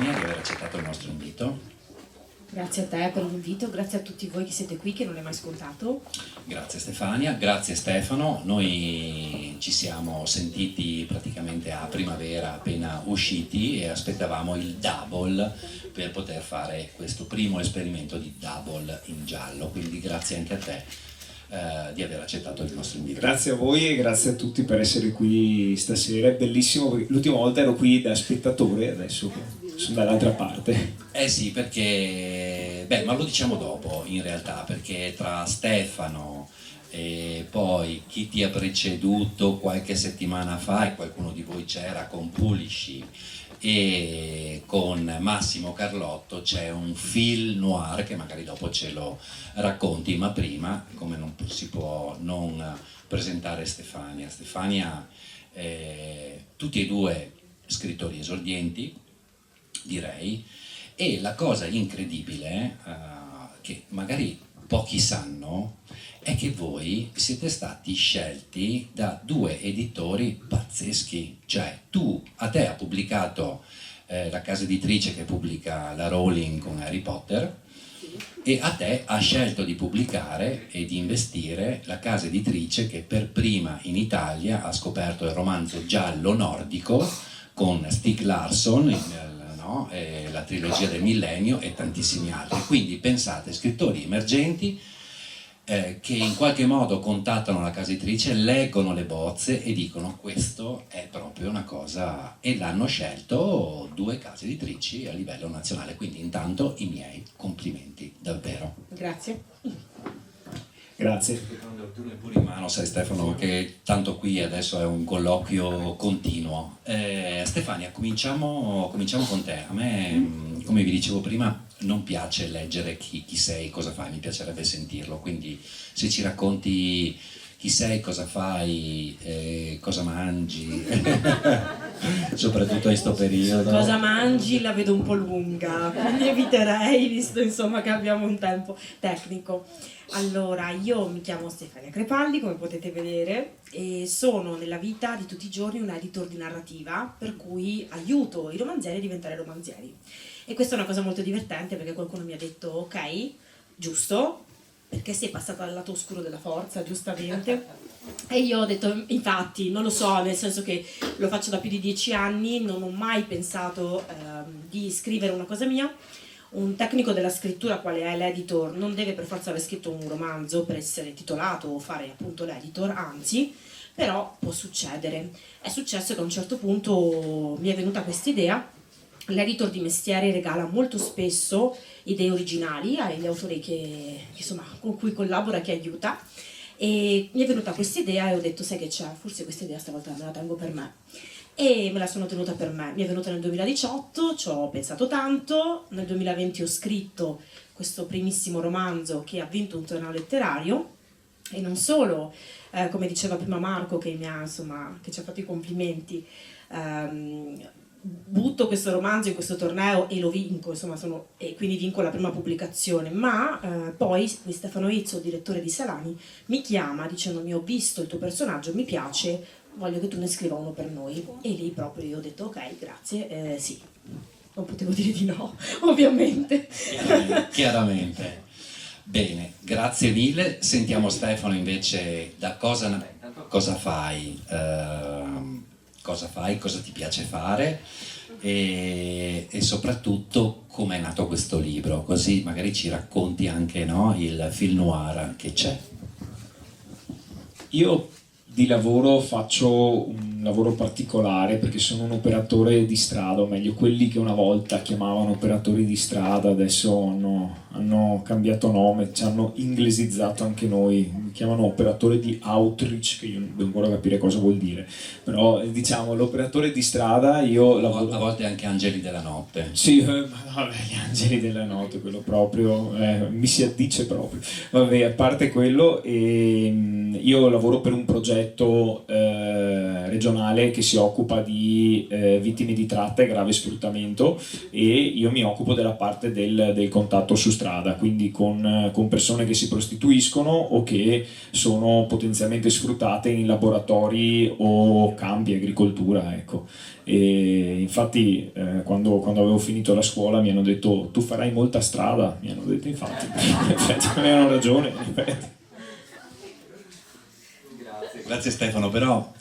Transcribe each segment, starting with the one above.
Stefania di aver accettato il nostro invito. Grazie a te per l'invito, grazie a tutti voi che siete qui, che non è mai scontato. Grazie Stefania, grazie Stefano. Noi ci siamo sentiti praticamente a primavera appena usciti e aspettavamo il double per poter fare questo primo esperimento di double in giallo, quindi grazie anche a te di aver accettato il nostro invito. Grazie a voi e grazie a tutti per essere qui stasera, è bellissimo, l'ultima volta ero qui da spettatore, adesso sono dall'altra parte. Eh sì, perché, beh, ma lo diciamo dopo in realtà, perché tra Stefano e poi chi ti ha preceduto qualche settimana fa, e qualcuno di voi c'era, con Pulisci e con Massimo Carlotto, c'è un film noir che magari dopo ce lo racconti, ma prima, come non si può non presentare Stefania. Stefania, tutti e due scrittori esordienti, direi, e la cosa incredibile che magari pochi sanno è che voi siete stati scelti da due editori pazzeschi, cioè a te ha pubblicato la casa editrice che pubblica la Rowling con Harry Potter, e a te ha scelto di pubblicare e di investire la casa editrice che per prima in Italia ha scoperto il romanzo giallo nordico con Stieg Larsson, la trilogia del millennio e tantissimi altri. Quindi pensate, scrittori emergenti che in qualche modo contattano la casa editrice, leggono le bozze e dicono questo è proprio una cosa, e l'hanno scelto due case editrici a livello nazionale, quindi intanto i miei complimenti, davvero. Grazie. Grazie. Pure in mano, sai Stefano, che tanto qui adesso è un colloquio continuo. Stefania, cominciamo con te. A me, come vi dicevo prima, non piace leggere chi sei, cosa fai, mi piacerebbe sentirlo, quindi se ci racconti chi sei, cosa fai, cosa mangi, soprattutto in sto periodo. Cosa mangi la vedo un po' lunga, quindi eviterei, visto insomma che abbiamo un tempo tecnico. Allora, io mi chiamo Stefania Crepaldi, come potete vedere, e sono nella vita di tutti i giorni un editor di narrativa, per cui aiuto i romanzieri a diventare romanzieri. E questa è una cosa molto divertente perché qualcuno mi ha detto ok, giusto, perché sei passata dal lato oscuro della forza, giustamente. E io ho detto infatti, non lo so, nel senso che lo faccio da più di 10 anni, non ho mai pensato di scrivere una cosa mia. Un tecnico della scrittura quale è l'editor non deve per forza aver scritto un romanzo per essere titolato o fare appunto l'editor, anzi, però può succedere. È successo che a un certo punto mi è venuta questa idea. L'editor di mestiere regala molto spesso idee originali agli autori insomma, con cui collabora, che aiuta, e mi è venuta questa idea e ho detto sai che c'è, forse questa idea stavolta me la tengo per me. E me la sono tenuta per me, mi è venuta nel 2018, ci ho pensato tanto, nel 2020 ho scritto questo primissimo romanzo che ha vinto un torneo letterario, e non solo, come diceva prima Marco che ci ha fatto i complimenti, butto questo romanzo in questo torneo e lo vinco, insomma, e quindi vinco la prima pubblicazione, ma poi Stefano Izzo, direttore di Salani, mi chiama dicendomi ho visto il tuo personaggio, mi piace, voglio che tu ne scriva uno per noi, e lì proprio io ho detto ok, grazie, sì, non potevo dire di no, ovviamente. Chiaramente. Bene, grazie mille. Sentiamo Stefano invece da cosa fai, cosa ti piace fare e soprattutto come è nato questo libro, così magari ci racconti anche, no, il film noir che c'è. Io di lavoro faccio un lavoro particolare perché sono un operatore di strada, o meglio quelli che una volta chiamavano operatori di strada adesso hanno cambiato nome, ci hanno inglesizzato anche noi, mi chiamano operatore di outreach, che io non devo ancora capire cosa vuol dire, però diciamo l'operatore di strada io lavoro... A volte anche angeli della notte. Sì, vabbè, gli angeli della notte, quello proprio, mi si addice proprio. Vabbè, a parte quello, io lavoro per un progetto regionale regionale che si occupa di vittime di tratta e grave sfruttamento, e io mi occupo della parte del contatto su strada, quindi con persone che si prostituiscono o che sono potenzialmente sfruttate in laboratori o campi, agricoltura, ecco. E infatti quando avevo finito la scuola mi hanno detto: tu farai molta strada, mi hanno detto, infatti in effetti avevano ragione, in effetti. Grazie Stefano, però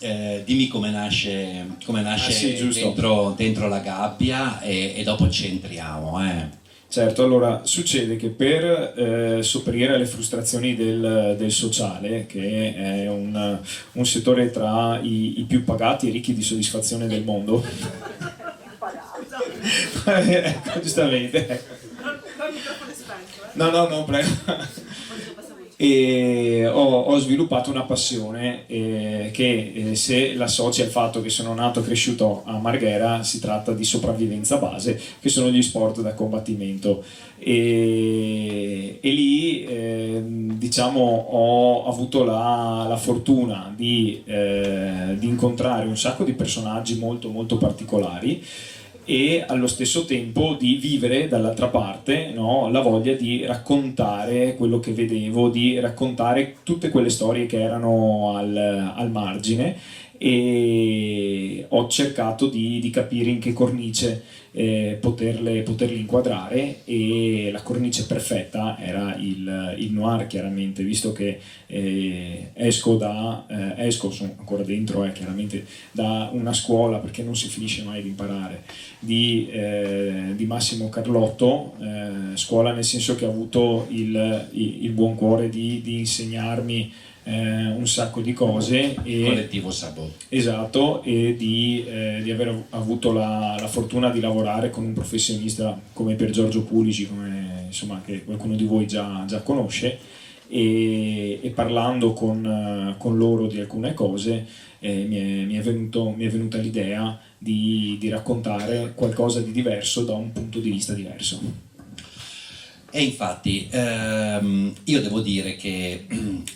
dimmi come nasce Sì, dentro la gabbia e dopo ci entriamo. Certo, allora succede che per sopperire alle frustrazioni del sociale, che è un settore tra i più pagati e ricchi di soddisfazione del mondo, ecco, giustamente. No, prego. E ho sviluppato una passione che se l'associ al fatto che sono nato e cresciuto a Marghera, si tratta di sopravvivenza base, che sono gli sport da combattimento, e lì diciamo ho avuto la fortuna di incontrare un sacco di personaggi molto molto particolari, e allo stesso tempo di vivere dall'altra parte, no, la voglia di raccontare quello che vedevo, di raccontare tutte quelle storie che erano al margine, e ho cercato di capire in che cornice poterle inquadrare, e la cornice perfetta era il noir, chiaramente, visto che sono ancora dentro, chiaramente, da una scuola, perché non si finisce mai di imparare, di Massimo Carlotto, scuola nel senso che ha avuto il buon cuore di insegnarmi un sacco di cose, e Collettivo Sabot. esatto, e di aver avuto la fortuna di lavorare con un professionista come Pier Giorgio Pulici, insomma, che qualcuno di voi già conosce, e parlando con loro di alcune cose mi è venuta l'idea di raccontare qualcosa di diverso da un punto di vista diverso. E infatti io devo dire che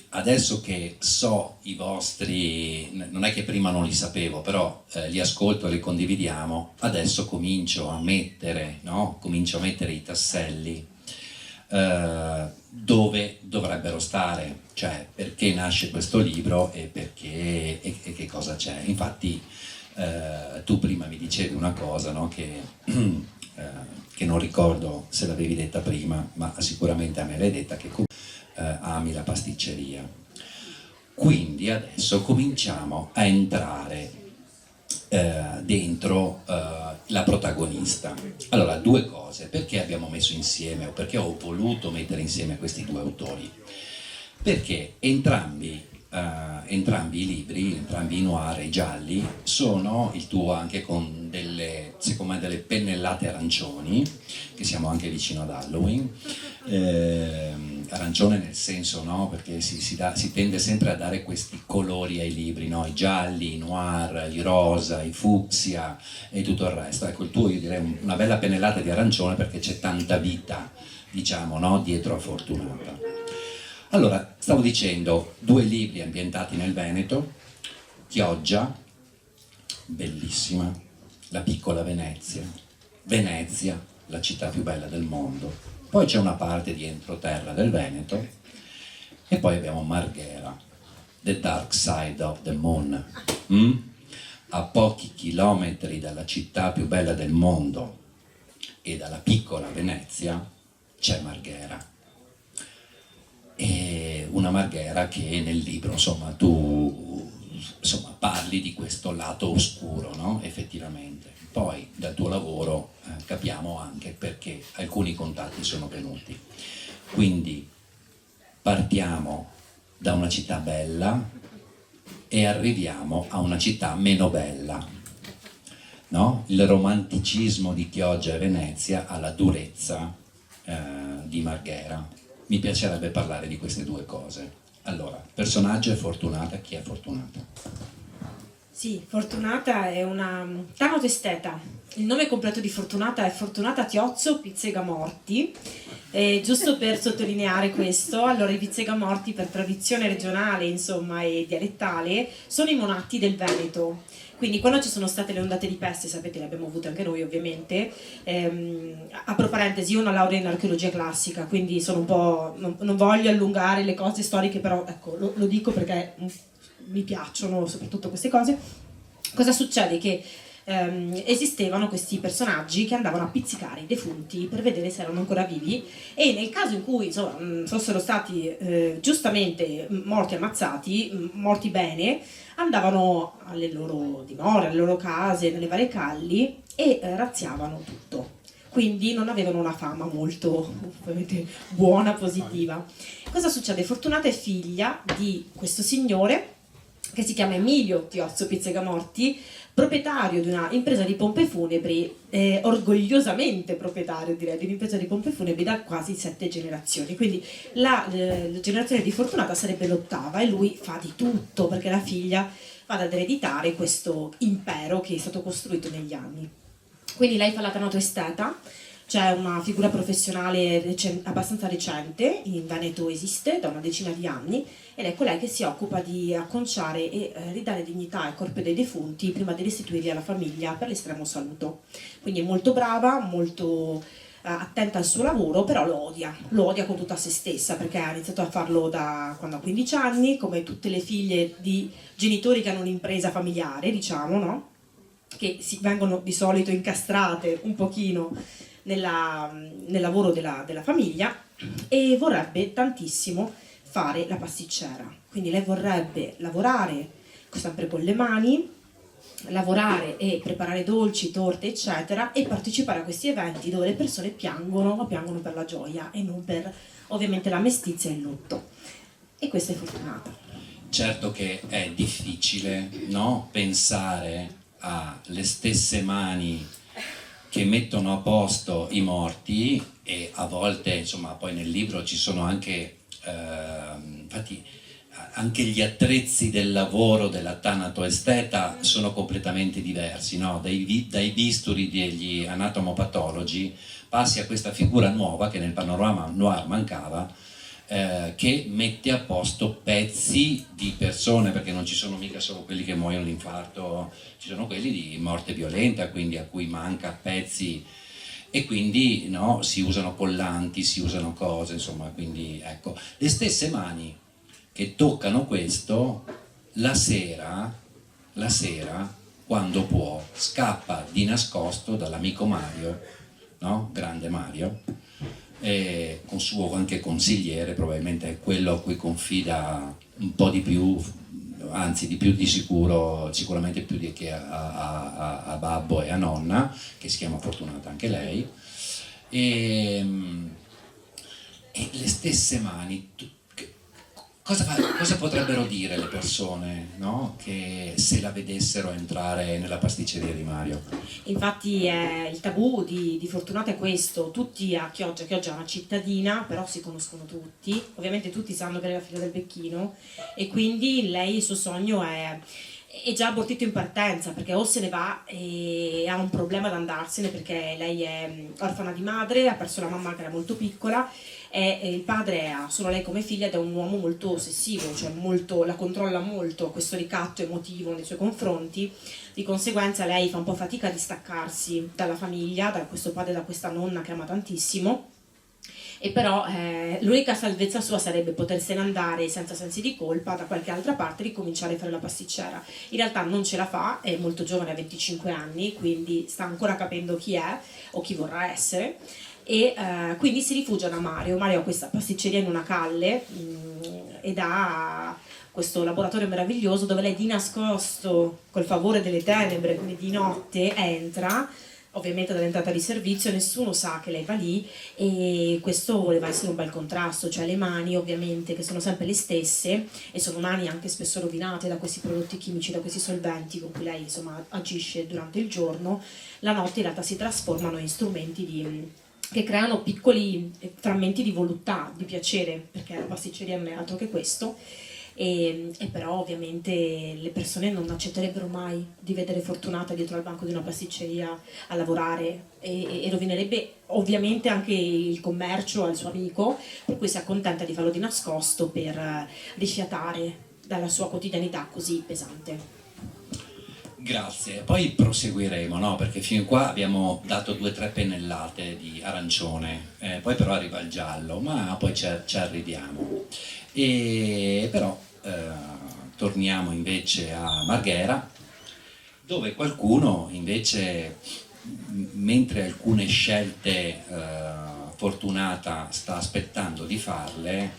adesso che so i vostri, non è che prima non li sapevo, però li ascolto e li condividiamo, adesso comincio a mettere i tasselli dove dovrebbero stare, cioè perché nasce questo libro e perché e che cosa c'è. Infatti tu prima mi dicevi una cosa, no? Che non ricordo se l'avevi detta prima, ma sicuramente a me l'hai detta, che ami la pasticceria. Quindi adesso cominciamo a entrare dentro la protagonista. Allora, due cose: perché abbiamo messo insieme, o perché ho voluto mettere insieme questi due autori? Perché entrambi i libri, entrambi i noir, i gialli, sono il tuo anche con secondo me delle pennellate arancioni, che siamo anche vicino ad Halloween, arancione nel senso, no? Perché si tende sempre a dare questi colori ai libri, no? I gialli, i noir, i rosa, i fucsia e tutto il resto. Ecco, il tuo, io direi una bella pennellata di arancione, perché c'è tanta vita, diciamo, no? Dietro a Fortunata. Allora, stavo dicendo, due libri ambientati nel Veneto, Chioggia, bellissima, La piccola Venezia, Venezia, la città più bella del mondo, poi c'è una parte di entroterra del Veneto, e poi abbiamo Marghera, The Dark Side of the Moon. A pochi chilometri dalla città più bella del mondo e dalla piccola Venezia c'è Marghera. E una Marghera che nel libro, insomma, tu parli di questo lato oscuro, no? Effettivamente. Poi dal tuo lavoro capiamo anche perché alcuni contatti sono venuti. Quindi partiamo da una città bella e arriviamo a una città meno bella, no? Il romanticismo di Chioggia e Venezia alla durezza di Marghera. Mi piacerebbe parlare di queste due cose. Allora, personaggio è Fortunata. Chi è Fortunata? Sì, Fortunata è una tanotesteta. Il nome completo di Fortunata è Fortunata Tiozzo Pizzegamorti. Giusto per sottolineare questo, allora i Pizzegamorti, per tradizione regionale, insomma, e dialettale, sono i monatti del Veneto. Quindi quando ci sono state le ondate di peste, sapete, le abbiamo avute anche noi ovviamente, apro parentesi, io ho una laurea in archeologia classica, quindi sono un po', non voglio allungare le cose storiche, però ecco, lo dico perché mi piacciono soprattutto queste cose. Cosa succede? Che esistevano questi personaggi che andavano a pizzicare i defunti per vedere se erano ancora vivi, e nel caso in cui insomma, fossero stati giustamente morti ammazzati, morti bene, andavano alle loro dimore, alle loro case, nelle varie calli e razziavano tutto. Quindi non avevano una fama molto ovviamente buona, positiva. Cosa succede? Fortunata è figlia di questo signore che si chiama Emilio Tiozzo Pizzigamorti, proprietario di una impresa di pompe funebri, orgogliosamente proprietario direi di un'impresa di pompe funebri da quasi 7 generazioni. Quindi la generazione di Fortunata sarebbe l'8ª e lui fa di tutto perché la figlia vada ad ereditare questo impero che è stato costruito negli anni. Quindi lei fa la tanato-esteta, c'è una figura professionale abbastanza recente, in Veneto esiste da una decina di anni, ed è colei che si occupa di acconciare e ridare dignità al corpo dei defunti prima di restituirli alla famiglia per l'estremo saluto. Quindi è molto brava, molto attenta al suo lavoro, però lo odia con tutta se stessa, perché ha iniziato a farlo da quando ha 15 anni, come tutte le figlie di genitori che hanno un'impresa familiare, diciamo, no? Che vengono di solito incastrate un pochino nel lavoro della famiglia, e vorrebbe tantissimo fare la pasticcera. Quindi lei vorrebbe lavorare sempre con le mani, lavorare e preparare dolci, torte, eccetera, e partecipare a questi eventi dove le persone piangono, ma piangono per la gioia e non per ovviamente la mestizia e il lutto. E questa è Fortunata. Certo che è difficile, no? Pensare alle stesse mani che mettono a posto i morti, e a volte, insomma, poi nel libro ci sono anche, infatti, anche gli attrezzi del lavoro della tanatoesteta sono completamente diversi, no? Dai bisturi degli anatomopatologi passi a questa figura nuova che nel panorama noir mancava, che mette a posto pezzi di persone, perché non ci sono mica solo quelli che muoiono di infarto, ci sono quelli di morte violenta, quindi a cui manca pezzi, e quindi no, si usano collanti, si usano cose, insomma, quindi ecco, le stesse mani che toccano questo, la sera, quando può, scappa di nascosto dall'amico Mario, no? Grande Mario, con suo anche consigliere, probabilmente è quello a cui confida un po' di più, anzi di più di sicuro, sicuramente più di che a babbo e a nonna, che si chiama Fortunata anche lei, e le stesse mani. Cosa potrebbero dire le persone, no? Che se la vedessero entrare nella pasticceria di Mario? Infatti il tabù di Fortunata è questo: tutti a Chioggia è una cittadina, però si conoscono tutti, ovviamente tutti sanno che lei è la figlia del Becchino, e quindi lei, il suo sogno è già abortito in partenza, perché o se ne va e ha un problema ad andarsene, perché lei è orfana di madre, ha perso la mamma che era molto piccola, e il padre ha solo lei come figlia ed è un uomo molto ossessivo, cioè la controlla molto, questo ricatto emotivo nei suoi confronti. Di conseguenza lei fa un po' fatica a distaccarsi dalla famiglia, da questo padre e da questa nonna che ama tantissimo, e però l'unica salvezza sua sarebbe potersene andare senza sensi di colpa da qualche altra parte e ricominciare a fare la pasticcera. In realtà non ce la fa, è molto giovane, ha 25 anni, quindi sta ancora capendo chi è o chi vorrà essere, e quindi si rifugia da Mario. Mario ha questa pasticceria in una calle ed ha questo laboratorio meraviglioso dove lei di nascosto, col favore delle tenebre, quindi di notte, entra, ovviamente dall'entrata di servizio, nessuno sa che lei va lì, e questo voleva essere un bel contrasto, cioè le mani ovviamente che sono sempre le stesse, e sono mani anche spesso rovinate da questi prodotti chimici, da questi solventi con cui lei insomma agisce durante il giorno, la notte in realtà si trasformano in strumenti che creano piccoli frammenti di voluttà, di piacere, perché la pasticceria non è altro che questo. E però ovviamente le persone non accetterebbero mai di vedere Fortunata dietro al banco di una pasticceria a lavorare, e rovinerebbe ovviamente anche il commercio al suo amico, per cui si accontenta di farlo di nascosto per rifiatare dalla sua quotidianità così pesante. Grazie, poi proseguiremo, no? Perché fin qua abbiamo dato 2 o 3 pennellate di arancione, poi però arriva il giallo, ma poi ci arriviamo. E però torniamo invece a Marghera, dove qualcuno invece, mentre alcune scelte Fortunata sta aspettando di farle,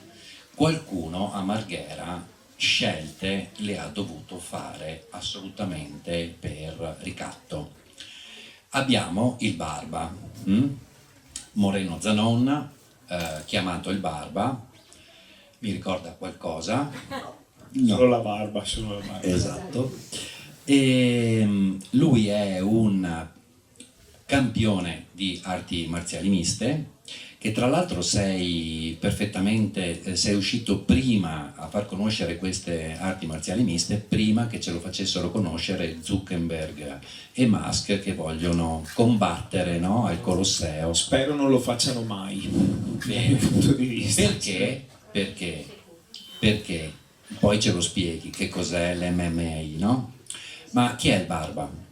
qualcuno a Marghera scelte le ha dovuto fare assolutamente per ricatto. Abbiamo il Barba, Moreno Zanon, chiamato il Barba, mi ricorda qualcosa? No. Solo la barba, solo la barba. Esatto. E lui è un campione di arti marziali miste, che tra l'altro sei uscito prima a far conoscere queste arti marziali miste, prima che ce lo facessero conoscere Zuckerberg e Musk, che vogliono combattere, no, al Colosseo. Spero non lo facciano mai, Bene. dal mio punto di vista. Perché? Perché poi ce lo spieghi che cos'è l'MMA, no? Ma chi è il Barba?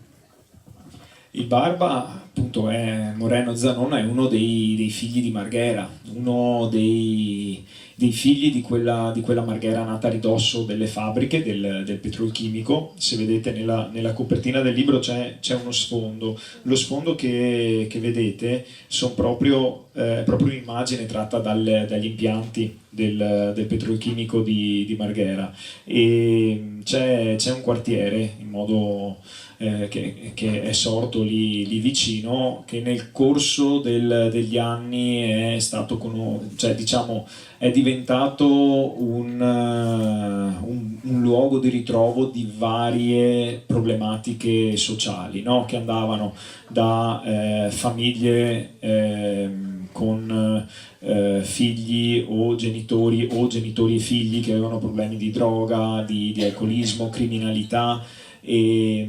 Il Barba, appunto, è Moreno Zanon, è uno dei figli di Marghera, uno dei figli di quella Marghera nata a ridosso delle fabbriche del petrolchimico. Se vedete nella copertina del libro c'è uno sfondo. Lo sfondo che vedete sono proprio un'immagine tratta dagli impianti del petrolchimico di Marghera, e c'è un quartiere in modo che è sorto lì vicino, che nel corso degli anni è stato è diventato un luogo di ritrovo di varie problematiche sociali, no? Che andavano da famiglie con figli o genitori e figli che avevano problemi di droga, di alcolismo, criminalità, e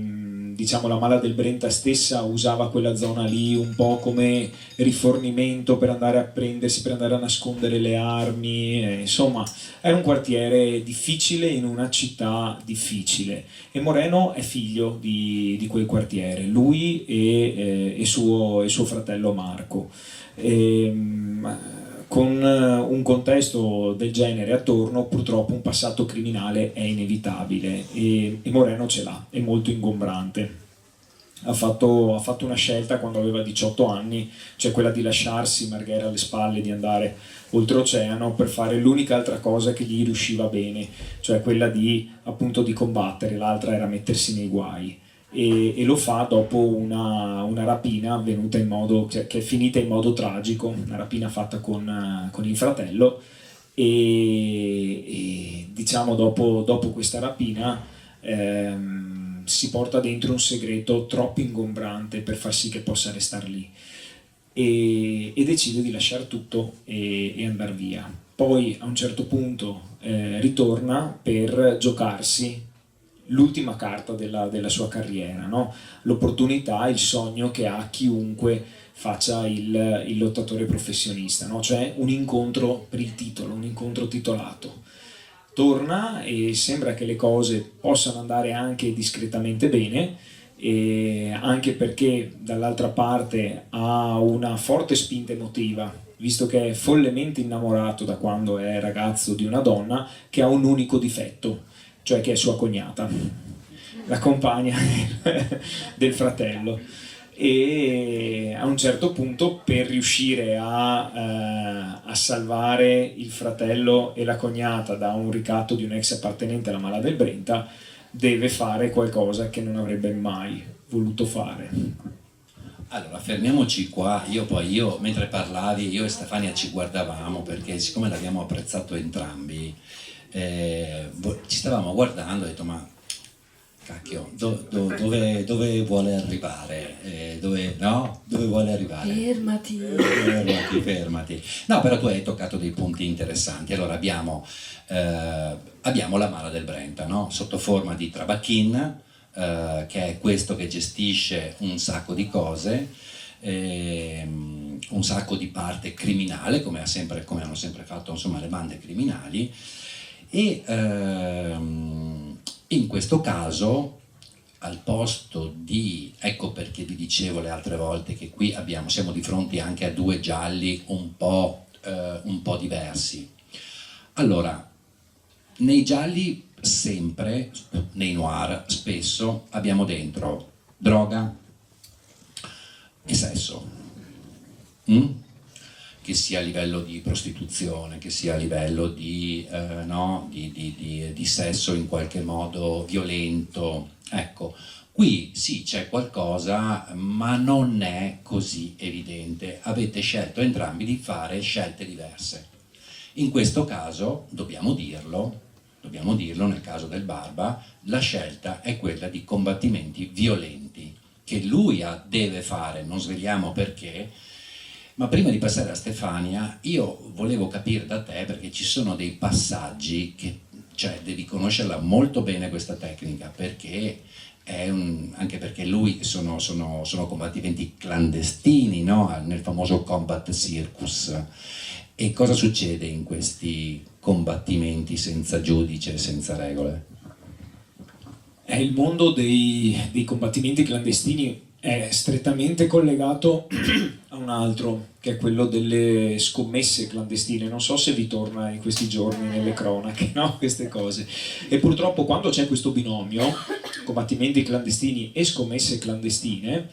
diciamo la Mala del Brenta stessa usava quella zona lì un po' come rifornimento per andare a prendersi, per andare a nascondere le armi, insomma era un quartiere difficile in una città difficile, e Moreno è figlio di quel quartiere, lui e suo fratello Marco. Con un contesto del genere attorno, purtroppo un passato criminale è inevitabile, e Moreno ce l'ha, è molto ingombrante. Ha fatto una scelta quando aveva 18 anni, cioè quella di lasciarsi Marghera alle spalle, di andare oltreoceano per fare l'unica altra cosa che gli riusciva bene, cioè quella di combattere, l'altra era mettersi nei guai. E lo fa dopo una rapina avvenuta che è finita in modo tragico, una rapina fatta con il fratello, e diciamo dopo questa rapina si porta dentro un segreto troppo ingombrante per far sì che possa restare lì, e decide di lasciare tutto e andare via. Poi a un certo punto ritorna per giocarsi l'ultima carta della sua carriera, no? L'opportunità, il sogno che ha chiunque faccia il lottatore professionista, no? Cioè un incontro per il titolo, un incontro titolato. Torna e sembra che le cose possano andare anche discretamente bene, e anche perché dall'altra parte ha una forte spinta emotiva, visto che è follemente innamorato da quando è ragazzo di una donna che ha un unico difetto, cioè che è sua cognata, la compagna del fratello. E a un certo punto, per riuscire a salvare il fratello e la cognata da un ricatto di un ex appartenente alla Mala del Brenta, deve fare qualcosa che non avrebbe mai voluto fare. Allora, fermiamoci qua. Io mentre parlavi, io e Stefania ci guardavamo, perché siccome l'abbiamo apprezzato entrambi, ci stavamo guardando e ho detto: ma cacchio, dove vuole arrivare? Dove vuole arrivare? Fermati. No, però tu hai toccato dei punti interessanti. Allora abbiamo la Mala del Brenta, no? Sotto forma di Trabacchin, che è questo che gestisce un sacco di cose, un sacco di parte criminale, come hanno sempre fatto, insomma, le bande criminali. E in questo caso al posto di, ecco perché vi dicevo le altre volte che qui siamo di fronte anche a due gialli un po' diversi. Allora, nei gialli sempre, nei noir spesso, abbiamo dentro droga e sesso. Che sia a livello di prostituzione, che sia a livello di sesso in qualche modo violento. Ecco, qui sì c'è qualcosa, ma non è così evidente. Avete scelto entrambi di fare scelte diverse. In questo caso, dobbiamo dirlo, nel caso del Barba, la scelta è quella di combattimenti violenti, che lui deve fare, non svegliamo perché. Ma prima di passare a Stefania, io volevo capire da te, perché ci sono dei passaggi che, cioè, devi conoscerla molto bene questa tecnica, perché anche perché lui sono combattimenti clandestini, no? Nel famoso combat circus. E cosa succede in questi combattimenti senza giudice e senza regole? Il mondo dei combattimenti clandestini è strettamente collegato a un altro, che è quello delle scommesse clandestine. Non so se vi torna in questi giorni nelle cronache, no? Queste cose. E purtroppo quando c'è questo binomio, combattimenti clandestini e scommesse clandestine,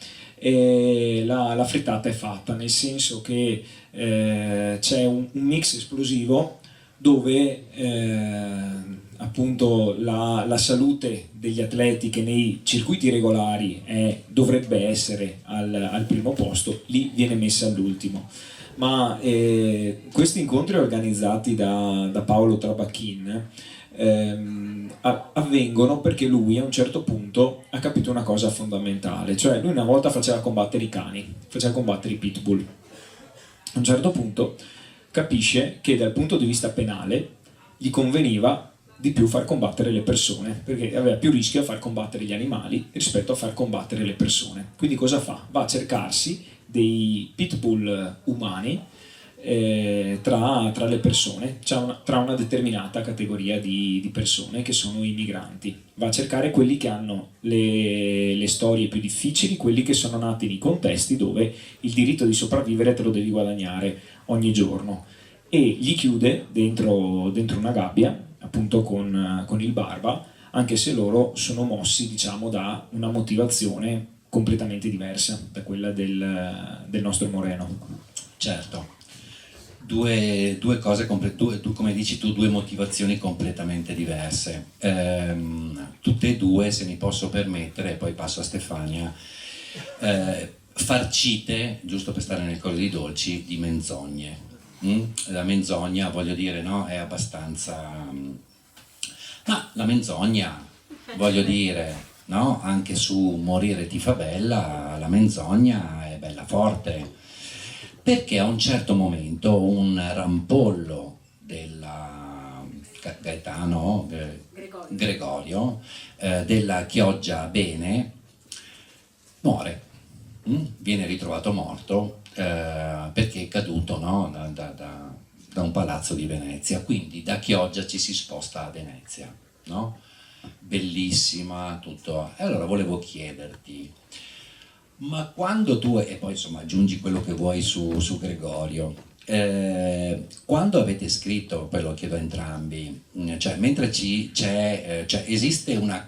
la frittata è fatta, nel senso che c'è un mix esplosivo dove appunto la salute degli atleti, che nei circuiti regolari dovrebbe essere al primo posto, lì viene messa all'ultimo. Ma questi incontri organizzati da Paolo Trabacchin avvengono perché lui a un certo punto ha capito una cosa fondamentale, cioè lui una volta faceva combattere i cani, faceva combattere i pitbull. A un certo punto capisce che dal punto di vista penale gli conveniva di più far combattere le persone, perché aveva più rischio a far combattere gli animali rispetto a far combattere le persone. Quindi cosa fa? Va a cercarsi dei pitbull umani tra le persone, tra una determinata categoria di persone che sono i migranti. Va a cercare quelli che hanno le storie più difficili, quelli che sono nati in contesti dove il diritto di sopravvivere te lo devi guadagnare ogni giorno, e gli chiude dentro una gabbia, appunto con il Barba, anche se loro sono mossi, diciamo, da una motivazione completamente diversa da quella del nostro Moreno. Certo, due cose, come dici tu, due motivazioni completamente diverse, tutte e due, se mi posso permettere, e poi passo a Stefania, farcite, giusto per stare nel colore dei dolci, di menzogne. La menzogna, voglio dire, no, è abbastanza... Ma la menzogna, voglio dire, no, anche su Morire ti fa bella, la menzogna è bella forte, perché a un certo momento un rampollo della Gaetano Gregorio della Chioggia Bene muore, viene ritrovato morto perché è caduto, no, da un palazzo di Venezia. Quindi da Chioggia ci si sposta a Venezia, no? Bellissima, tutto. E allora volevo chiederti, ma quando tu, e poi insomma aggiungi quello che vuoi su Gregorio, quando avete scritto, poi lo chiedo a entrambi, cioè mentre cioè, esiste una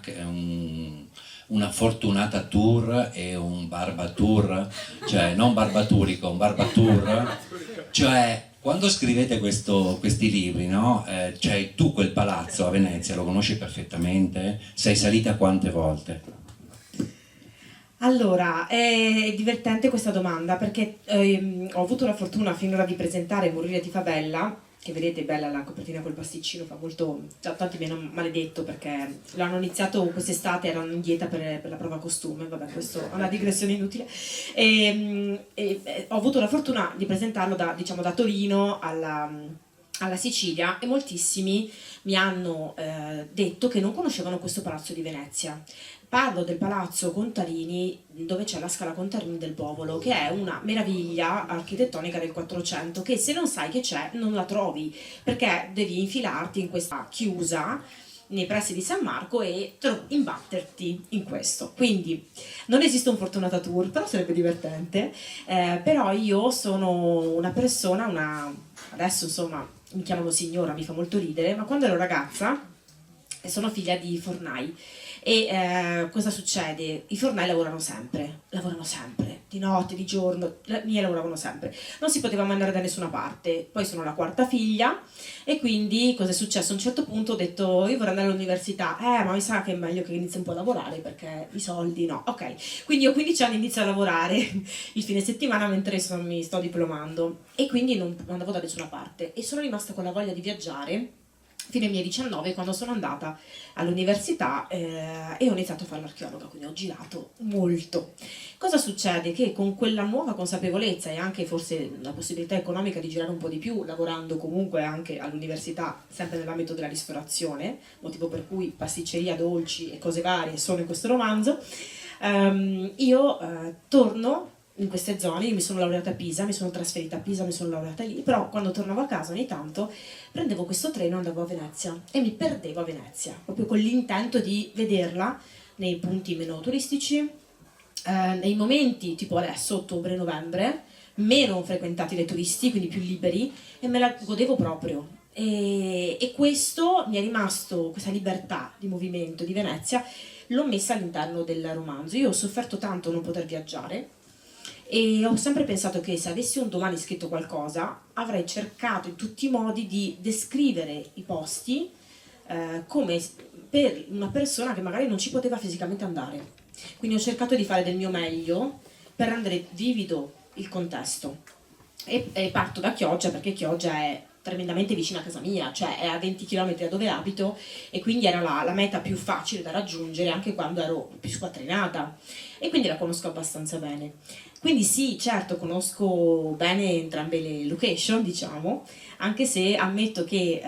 Fortunata Tour e un Barba Tour, cioè non Barbaturico, un Barba Tour, cioè quando scrivete questi libri, no? Cioè tu quel palazzo a Venezia lo conosci perfettamente? Sei salita quante volte? Allora, è divertente questa domanda, perché ho avuto la fortuna finora di presentare Morire ti fa bella, che vedete bella la copertina col pasticcino, fa molto, tanti mi hanno maledetto perché l'hanno iniziato quest'estate, erano in dieta per la prova costume, vabbè, questo è una digressione inutile, e ho avuto la fortuna di presentarlo da Torino alla Sicilia, e moltissimi mi hanno detto che non conoscevano questo palazzo di Venezia. Parlo del palazzo Contarini, dove c'è la Scala Contarini del Bovolo, che è una meraviglia architettonica del 400, che se non sai che c'è non la trovi, perché devi infilarti in questa chiusa nei pressi di San Marco e imbatterti in questo. Quindi non esiste un Fortunata Tour, però sarebbe divertente. Però io sono una persona, adesso insomma mi chiamano signora, mi fa molto ridere, ma quando ero ragazza sono figlia di fornai. E cosa succede? I fornai lavorano sempre, di notte, di giorno, miei lavoravano sempre, non si poteva mandare da nessuna parte. Poi sono la quarta figlia e quindi cosa è successo? A un certo punto ho detto io vorrei andare all'università, ma mi sa che è meglio che inizi un po' a lavorare perché i soldi no, ok. Quindi io a 15 anni inizio a lavorare il fine settimana mentre mi sto diplomando e quindi non andavo da nessuna parte e sono rimasta con la voglia di viaggiare fino ai miei 19 quando sono andata all'università e ho iniziato a fare l'archeologa, quindi ho girato molto. Cosa succede? Che con quella nuova consapevolezza e anche forse la possibilità economica di girare un po' di più, lavorando comunque anche all'università, sempre nell'ambito della ristorazione, motivo per cui pasticceria, dolci e cose varie sono in questo romanzo, io torno in queste zone. Io mi sono laureata a Pisa, mi sono trasferita a Pisa, mi sono laureata lì, però quando tornavo a casa ogni tanto prendevo questo treno e andavo a Venezia e mi perdevo a Venezia, proprio con l'intento di vederla nei punti meno turistici, nei momenti tipo adesso, ottobre-novembre, meno frequentati dai turisti, quindi più liberi, e me la godevo proprio. E questo mi è rimasto, questa libertà di movimento di Venezia, l'ho messa all'interno del romanzo. Io ho sofferto tanto non poter viaggiare, e ho sempre pensato che se avessi un domani scritto qualcosa avrei cercato in tutti i modi di descrivere i posti come per una persona che magari non ci poteva fisicamente andare. Quindi ho cercato di fare del mio meglio per rendere vivido il contesto e parto da Chioggia perché Chioggia è tremendamente vicina a casa mia, cioè è a 20 km da dove abito e quindi era la meta più facile da raggiungere anche quando ero più squattrinata e quindi la conosco abbastanza bene. Quindi sì, certo, conosco bene entrambe le location, diciamo, anche se ammetto che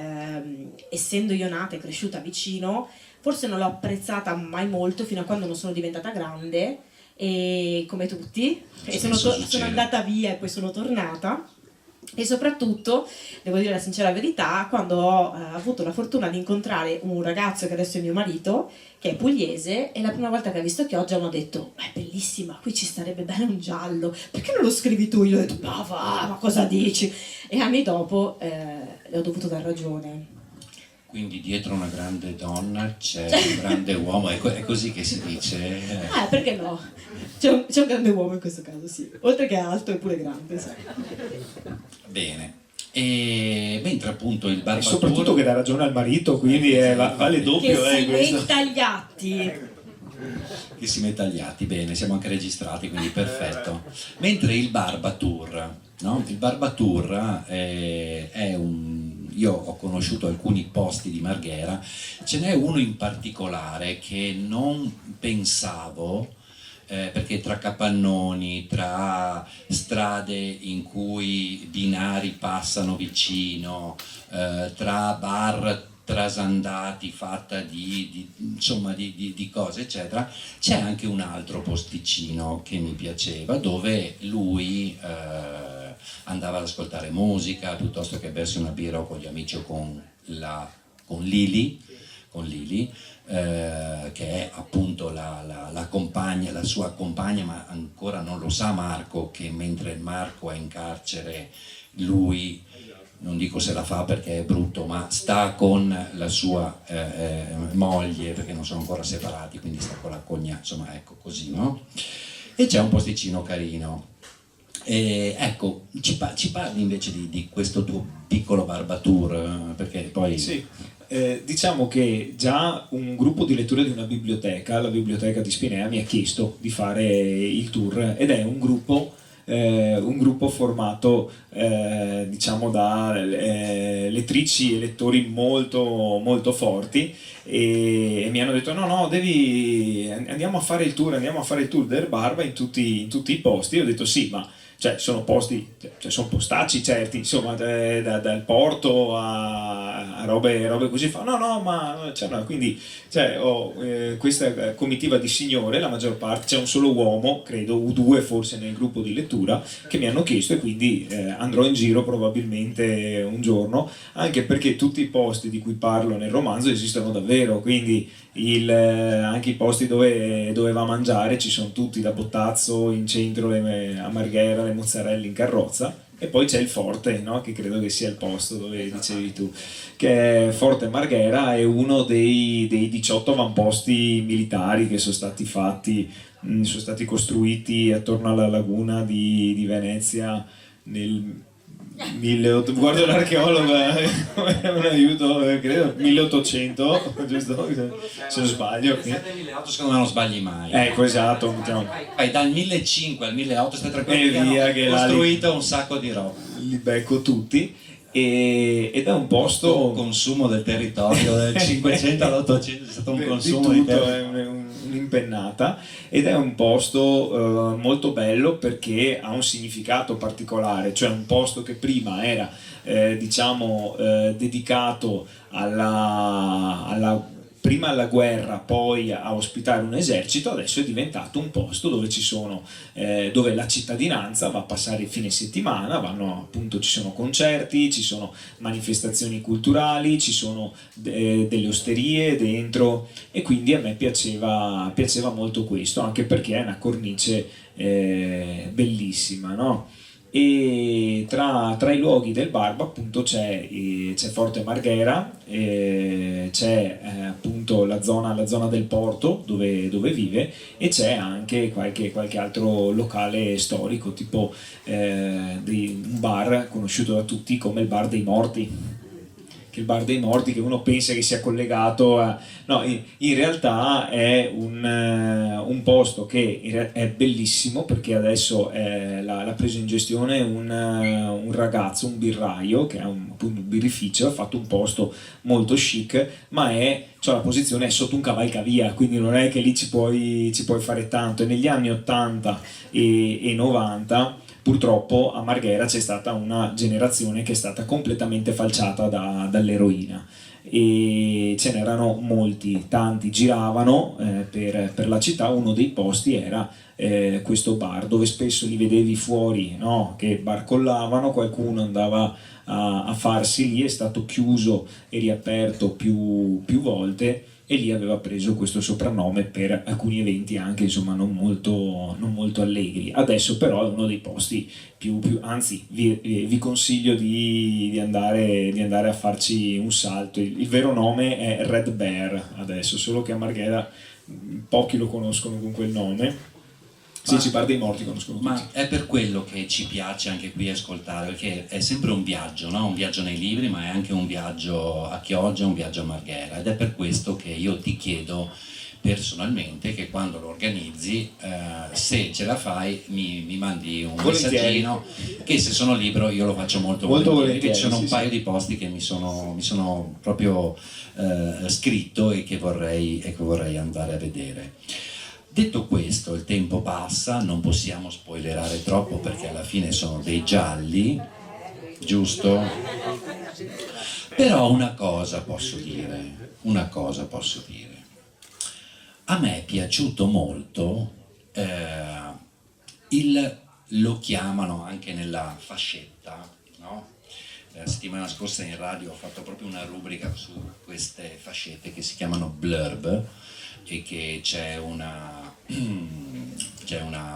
essendo io nata e cresciuta vicino, forse non l'ho apprezzata mai molto fino a quando non sono diventata grande e come tutti, e sono andata via e poi sono tornata. E soprattutto, devo dire la sincera verità, quando ho avuto la fortuna di incontrare un ragazzo che adesso è mio marito, che è pugliese, e la prima volta che ha visto Chioggia mi ha detto è bellissima, qui ci starebbe bene un giallo, perché non lo scrivi tu? Io ho detto ma cosa dici? E anni dopo le ho dovuto dar ragione. Quindi dietro una grande donna c'è un grande uomo, è così che si dice? Perché no? C'è un grande uomo in questo caso, sì. Oltre che alto è pure grande, sai. Bene. E mentre appunto il barbatore... E soprattutto che dà ragione al marito, quindi vale doppio. Che si questo. metta agli atti. Che si metta agli atti, bene, siamo anche registrati, quindi perfetto. Mentre il Barbatur, no? Il Barbatur è un... Io ho conosciuto alcuni posti di Marghera, ce n'è uno in particolare che non pensavo, perché tra capannoni, tra strade in cui binari passano vicino, tra bar trasandati fatta insomma di cose eccetera, c'è anche un altro posticino che mi piaceva dove lui andava ad ascoltare musica piuttosto che bersi una birra con gli amici o con Lili, che è appunto la compagna, la sua compagna, ma ancora non lo sa Marco che mentre Marco è in carcere lui, non dico se la fa perché è brutto, ma sta con la sua moglie perché non sono ancora separati, quindi sta con la cogna, insomma ecco così, no? E c'è un posticino carino. Ecco, ci parli invece di questo tuo piccolo Barbatur, perché poi... Sì. Diciamo che già un gruppo di lettura di una biblioteca, la biblioteca di Spinea, mi ha chiesto di fare il tour ed è un gruppo formato diciamo da lettrici e lettori molto, molto forti e mi hanno detto no, andiamo a fare il tour del Barba in tutti i posti. Io ho detto sì, ma cioè sono posti, cioè sono postacci certi, insomma, dal porto a robe così, fa no, ma cioè, no, quindi cioè, ho questa comitiva di signore, la maggior parte, c'è un solo uomo, credo, due forse nel gruppo di lettura, che mi hanno chiesto, e quindi andrò in giro probabilmente un giorno, anche perché tutti i posti di cui parlo nel romanzo esistono davvero, quindi anche i posti dove va a mangiare ci sono tutti, da Bottazzo in centro, a Marghera, le mozzarelle in carrozza, e poi c'è il Forte, no? Che credo che sia il posto dove dicevi tu, che è Forte Marghera, è uno dei 18 avamposti militari che sono stati fatti, sono stati costruiti attorno alla laguna di Venezia nel 1800, guardo l'archeologo, un aiuto, credo 1800, giusto? Se non sbaglio. 1800, secondo me non sbagli mai. Ecco, esatto. Vai dal 1500 al 1800 stai tranquillo, E via, che costruito un sacco di roba. Li becco tutti, ed è un posto... Il consumo del territorio del 500 all'800 è stato un consumo di di tutto, territorio. è un'impennata, ed è un posto molto bello perché ha un significato particolare, cioè un posto che prima era dedicato prima alla guerra, poi a ospitare un esercito, adesso è diventato un posto dove dove la cittadinanza va a passare il fine settimana, appunto, ci sono concerti, ci sono manifestazioni culturali, ci sono delle osterie dentro, e quindi a me piaceva molto questo, anche perché è una cornice bellissima, no? E tra i luoghi del Barba, appunto, c'è Forte Marghera, c'è appunto la zona del porto dove vive, e c'è anche qualche altro locale storico, tipo un bar conosciuto da tutti come il Bar dei Morti, che il Bar dei Morti, che uno pensa che sia collegato a... No, in realtà è un posto che è bellissimo, perché adesso l'ha preso in gestione un ragazzo, un birraio, che ha appunto un birrificio, ha fatto un posto molto chic, ma la posizione è sotto un cavalcavia, quindi non è che lì ci puoi fare tanto. E negli anni 80 e 90 purtroppo a Marghera c'è stata una generazione che è stata completamente falciata dall'eroina, e ce n'erano molti, tanti giravano per la città. Uno dei posti era questo bar, dove spesso li vedevi fuori, no? Che barcollavano, qualcuno andava a farsi lì, è stato chiuso e riaperto più volte, e lì aveva preso questo soprannome per alcuni eventi anche, insomma, non molto allegri. Adesso però è uno dei posti anzi vi consiglio di andare a farci un salto. Il vero nome è Red Bear adesso, solo che a Marghera pochi lo conoscono con quel nome. Sì, ci Bar dei Morti conoscono tutti. Ma è per quello che ci piace anche qui ascoltare, perché è sempre un viaggio, no? Un viaggio nei libri, ma è anche un viaggio a Chioggia, un viaggio a Marghera, ed è per questo che io ti chiedo personalmente che quando lo organizzi, se ce la fai, mi mandi un messaggino, che se sono libero io lo faccio molto volentieri. Ci sono un paio di posti che mi sono proprio scritto e che vorrei andare a vedere. Detto questo, il tempo passa, non possiamo spoilerare troppo perché alla fine sono dei gialli, giusto? Però una cosa posso dire. A me è piaciuto molto, lo chiamano anche nella fascetta, no? La settimana scorsa in radio ho fatto proprio una rubrica su queste fascette che si chiamano blurb, e che c'è una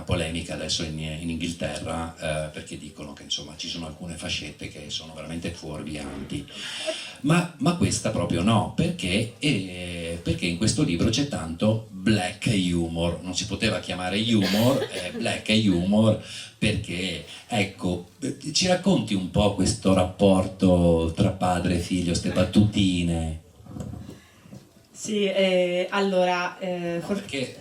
polemica adesso in Inghilterra, perché dicono che insomma ci sono alcune fascette che sono veramente fuorvianti, ma questa proprio no, perché in questo libro c'è tanto black humor. Non si poteva chiamare humor, black humor, perché ecco, ci racconti un po' questo rapporto tra padre e figlio, ste battutine? Sì, allora... perché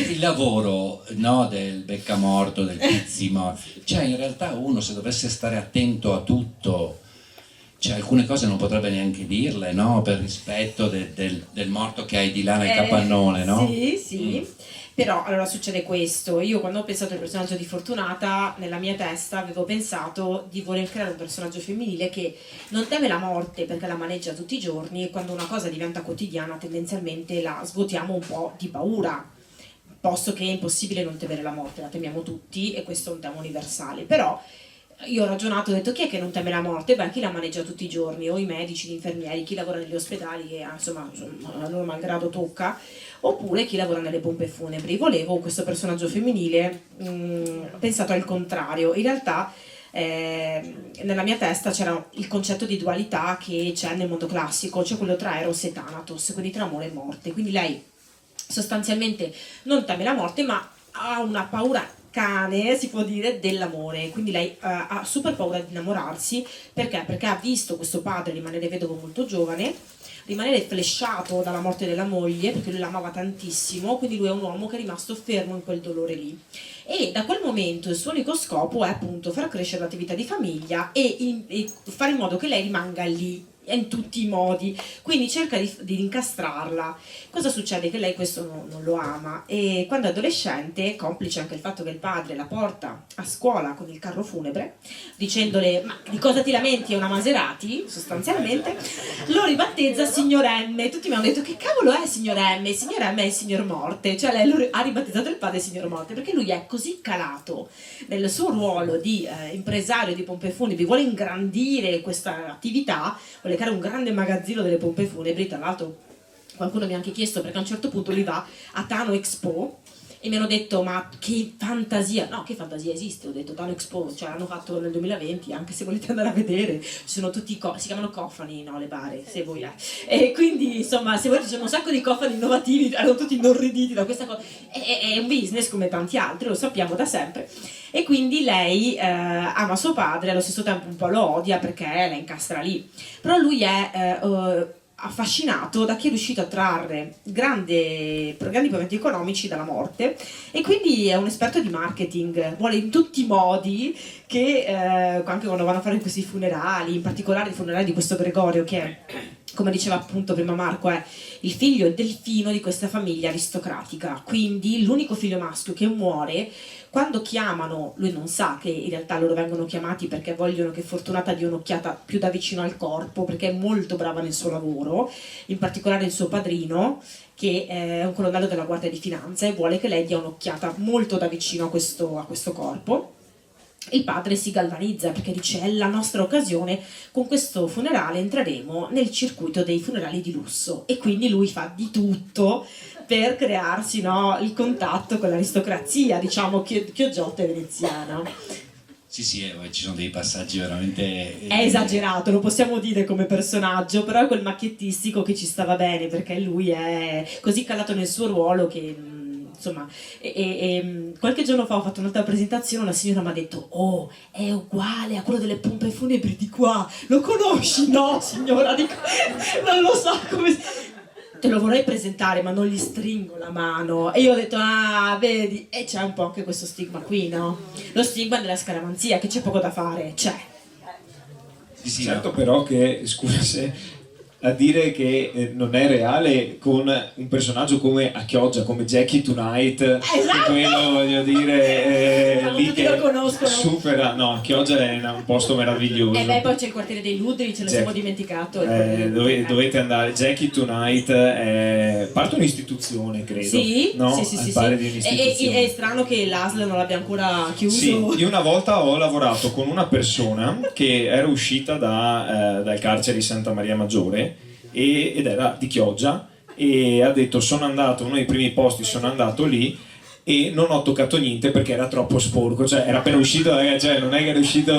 il lavoro, no, del beccamorto, del pizzimo, cioè in realtà uno, se dovesse stare attento a tutto, cioè alcune cose non potrebbe neanche dirle, no? Per rispetto del morto che hai di là nel capannone, no? Sì. Però allora succede questo: io quando ho pensato al personaggio di Fortunata, nella mia testa avevo pensato di voler creare un personaggio femminile che non teme la morte perché la maneggia tutti i giorni, e quando una cosa diventa quotidiana tendenzialmente la svuotiamo un po' di paura, posto che è impossibile non temere la morte, la temiamo tutti e questo è un tema universale. Però io ho ragionato, ho detto: chi è che non teme la morte? Beh, chi la maneggia tutti i giorni, o i medici, gli infermieri, chi lavora negli ospedali e insomma a loro malgrado tocca, oppure chi lavora nelle pompe funebri. Volevo questo personaggio femminile pensato al contrario. In realtà nella mia testa c'era il concetto di dualità che c'è nel mondo classico, cioè quello tra Eros e Thanatos, quindi tra amore e morte. Quindi lei sostanzialmente non teme la morte, ma ha una paura cane, si può dire, dell'amore. Quindi lei ha super paura di innamorarsi. Perché? Perché ha visto questo padre rimanere vedovo molto giovane, rimanere flesciato dalla morte della moglie, perché lui l'amava tantissimo, quindi lui è un uomo che è rimasto fermo in quel dolore lì. E da quel momento il suo unico scopo è appunto far crescere l'attività di famiglia e fare in modo che lei rimanga lì in tutti i modi, quindi cerca di incastrarla. Cosa succede? Che lei questo non lo ama, e quando è adolescente, complice anche il fatto che il padre la porta a scuola con il carro funebre dicendole: ma di cosa ti lamenti, è una Maserati sostanzialmente, lo ribattezza Signor M. Tutti mi hanno detto: che cavolo è Signor M? Il Signor M è il Signor Morte, cioè lei ha ribattezzato il padre Signor Morte perché lui è così calato nel suo ruolo di impresario di pompe funebri, vuole ingrandire questa attività, vuole creare un grande magazzino delle pompe funebri. Tra l'altro qualcuno mi ha anche chiesto, perché a un certo punto lui va a Tano Expo e mi hanno detto: ma che fantasia, no, che fantasia esiste? Ho detto: Tano Expo, cioè l'hanno fatto nel 2020, anche se volete andare a vedere, ci sono tutti si chiamano cofani, no, le bare, se voi e quindi insomma, se voi, ci sono un sacco di cofani innovativi, erano tutti inorriditi da questa cosa. È un business come tanti altri, lo sappiamo da sempre. E quindi lei ama suo padre, allo stesso tempo un po' lo odia perché la incastra lì, però lui è affascinato da chi è riuscito a trarre grandi proventi economici dalla morte, e quindi è un esperto di marketing, vuole in tutti i modi che anche quando vanno a fare questi funerali, in particolare i funerali di questo Gregorio, che è, come diceva appunto prima Marco, è il figlio e delfino di questa famiglia aristocratica, quindi l'unico figlio maschio che muore. Quando chiamano, lui non sa che in realtà loro vengono chiamati perché vogliono che Fortunata dia un'occhiata più da vicino al corpo, perché è molto brava nel suo lavoro, in particolare il suo padrino, che è un colonnello della Guardia di Finanza, e vuole che lei dia un'occhiata molto da vicino a questo corpo. Il padre si galvanizza perché dice: è la nostra occasione, con questo funerale entreremo nel circuito dei funerali di lusso, e quindi lui fa di tutto per crearsi, no, il contatto con l'aristocrazia, diciamo, chiogiotta e veneziana. Sì, ci sono dei passaggi veramente... È esagerato, lo possiamo dire come personaggio, però è quel macchiettistico che ci stava bene, perché lui è così calato nel suo ruolo che... Insomma, qualche giorno fa ho fatto un'altra presentazione, una signora mi ha detto: oh, è uguale a quello delle pompe funebri di qua, lo conosci? No signora, dico, non lo so come... Te lo vorrei presentare ma non gli stringo la mano. E io ho detto: ah, vedi, e c'è un po' anche questo stigma qui, no? Lo stigma della scaramanzia, che c'è poco da fare, c'è. Sì, Certo, però che, scusa se a dire che non è reale con un personaggio come a Chioggia, come Jackie Tonight, esatto! quello voglio dire lì tutti che lo conoscono. supera, no, Chioggia è un posto meraviglioso. E beh, poi c'è il quartiere dei Ludri, ce ne siamo dimenticato. Dovete andare. Jackie Tonight parte un'istituzione, credo. Sì, no? sì. Pare di un'istituzione. È strano che l'ASL non l'abbia ancora chiuso. Sì, io una volta ho lavorato con una persona che era uscita dal carcere di Santa Maria Maggiore ed era di Chioggia, e ha detto: sono andato, uno dei primi posti, sono andato lì e non ho toccato niente perché era troppo sporco, cioè era appena uscito, cioè non è che era uscito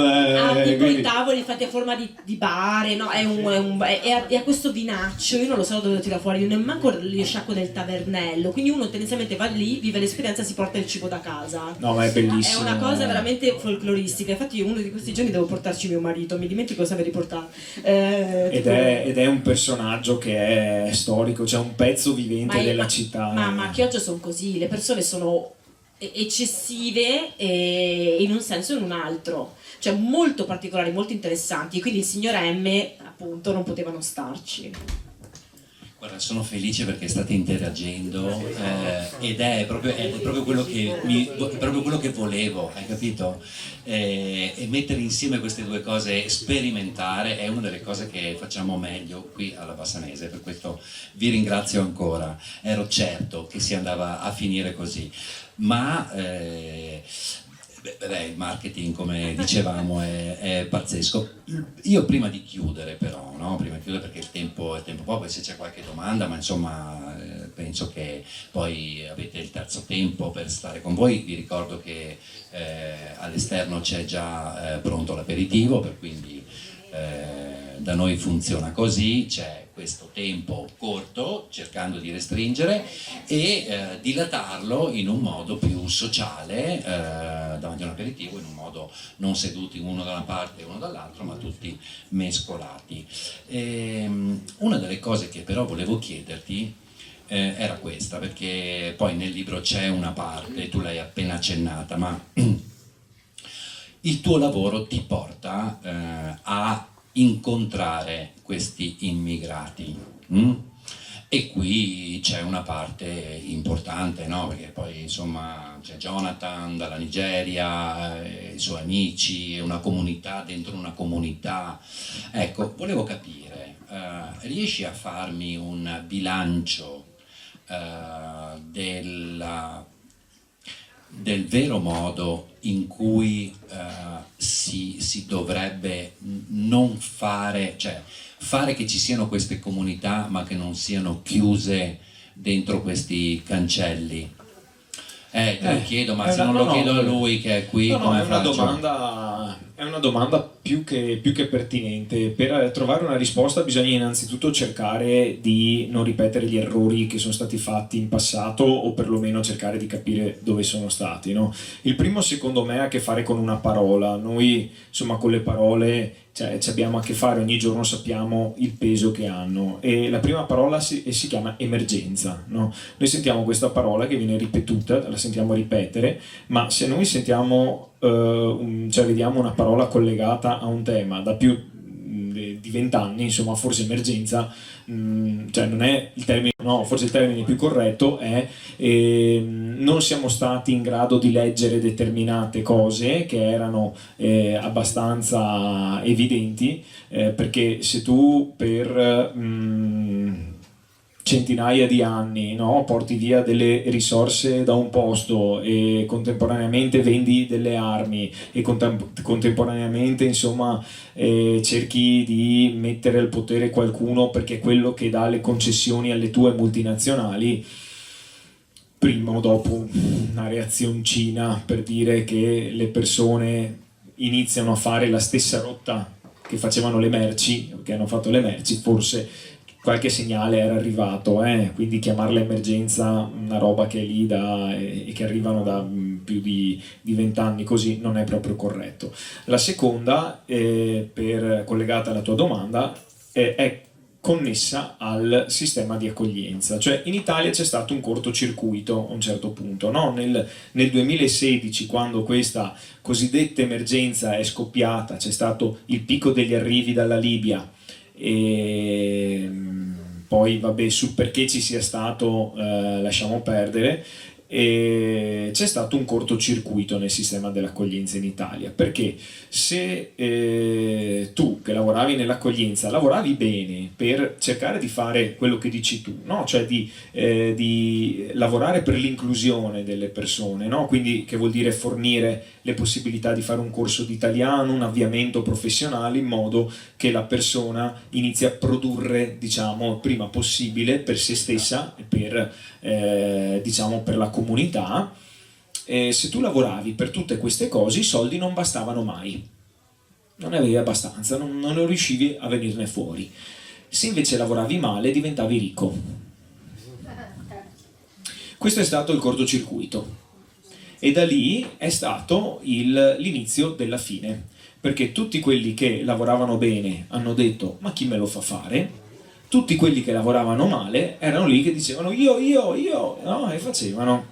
tipo quindi... i tavoli fatti a forma di bare, no? È a questo vinaccio, io non lo so dove lo tira fuori, io nemmeno lo sciacquo del tavernello, quindi uno tendenzialmente va lì, vive l'esperienza e si porta il cibo da casa. No, ma è bellissimo. È una cosa veramente folcloristica, infatti io uno di questi giorni devo portarci mio marito, mi dimentico sempre di portare. Ed è un personaggio che è storico, cioè un pezzo vivente della città. Ma a Chioggia sono così, le persone sono eccessive in un senso e in un altro, cioè molto particolari, molto interessanti, e quindi il signor M appunto non poteva non starci. Guarda, sono felice perché state interagendo ed è proprio quello proprio quello che volevo, hai capito? E mettere insieme queste due cose, sperimentare, è una delle cose che facciamo meglio qui alla Bassanese, per questo vi ringrazio ancora. Ero certo che si andava a finire così, ma il marketing, come dicevamo, è pazzesco. Io prima di chiudere però, no? Prima di chiudere, perché il tempo è poco, e se c'è qualche domanda, ma insomma penso che poi avete il terzo tempo per stare con voi. Vi ricordo che all'esterno c'è già pronto l'aperitivo, per quindi da noi funziona così, c'è questo tempo corto cercando di restringere e dilatarlo in un modo più sociale davanti a un aperitivo, in un modo non seduti uno da una parte e uno dall'altra, ma tutti mescolati. Una delle cose che però volevo chiederti era questa, perché poi nel libro c'è una parte, tu l'hai appena accennata, ma il tuo lavoro ti porta a incontrare questi immigrati, e qui c'è una parte importante, no? Perché poi insomma c'è Jonathan dalla Nigeria, i suoi amici, una comunità dentro una comunità. Ecco, volevo capire, riesci a farmi un bilancio del vero modo in cui si dovrebbe non fare, cioè fare che ci siano queste comunità ma che non siano chiuse dentro questi cancelli? Te lo chiedo, ma se non lo chiedo a lui che è qui, come faccio? È una domanda più che pertinente. Per trovare una risposta bisogna innanzitutto cercare di non ripetere gli errori che sono stati fatti in passato, o perlomeno cercare di capire dove sono stati, no? Il primo, secondo me, ha a che fare con una parola. Noi, insomma, con le parole ci abbiamo a che fare ogni giorno, sappiamo il peso che hanno, e la prima parola si chiama emergenza, no? Noi sentiamo questa parola che viene ripetuta, la sentiamo ripetere, ma se noi sentiamo vediamo una parola collegata a un tema da più di 20 anni, insomma, forse emergenza non è il termine, no, forse il termine più corretto è non siamo stati in grado di leggere determinate cose che erano abbastanza evidenti, perché se tu per centinaia di anni, no, porti via delle risorse da un posto e contemporaneamente vendi delle armi e contemporaneamente, insomma, cerchi di mettere al potere qualcuno perché è quello che dà le concessioni alle tue multinazionali, prima o dopo una reazioncina per dire che le persone iniziano a fare la stessa rotta che facevano le merci, che hanno fatto le merci, forse qualche segnale era arrivato, quindi chiamarla emergenza una roba che è lì e che arrivano da più di 20 anni così non è proprio corretto. La seconda, collegata alla tua domanda, è connessa al sistema di accoglienza. Cioè in Italia c'è stato un cortocircuito a un certo punto, no? Nel 2016, quando questa cosiddetta emergenza è scoppiata, c'è stato il picco degli arrivi dalla Libia, e poi vabbè, sul perché ci sia stato lasciamo perdere, e c'è stato un cortocircuito nel sistema dell'accoglienza in Italia, perché se tu che lavoravi nell'accoglienza lavoravi bene per cercare di fare quello che dici tu, no? Cioè di lavorare per l'inclusione delle persone, no? Quindi che vuol dire fornire le possibilità di fare un corso di italiano, un avviamento professionale, in modo che la persona inizi a produrre, diciamo, il prima possibile per se stessa e per la comunità. Se tu lavoravi per tutte queste cose, i soldi non bastavano mai, non ne avevi abbastanza, non riuscivi a venirne fuori. Se invece lavoravi male, diventavi ricco. Questo è stato il cortocircuito, e da lì è stato l'inizio della fine, perché tutti quelli che lavoravano bene hanno detto: ma chi me lo fa fare? Tutti quelli che lavoravano male erano lì che dicevano io, no? E facevano.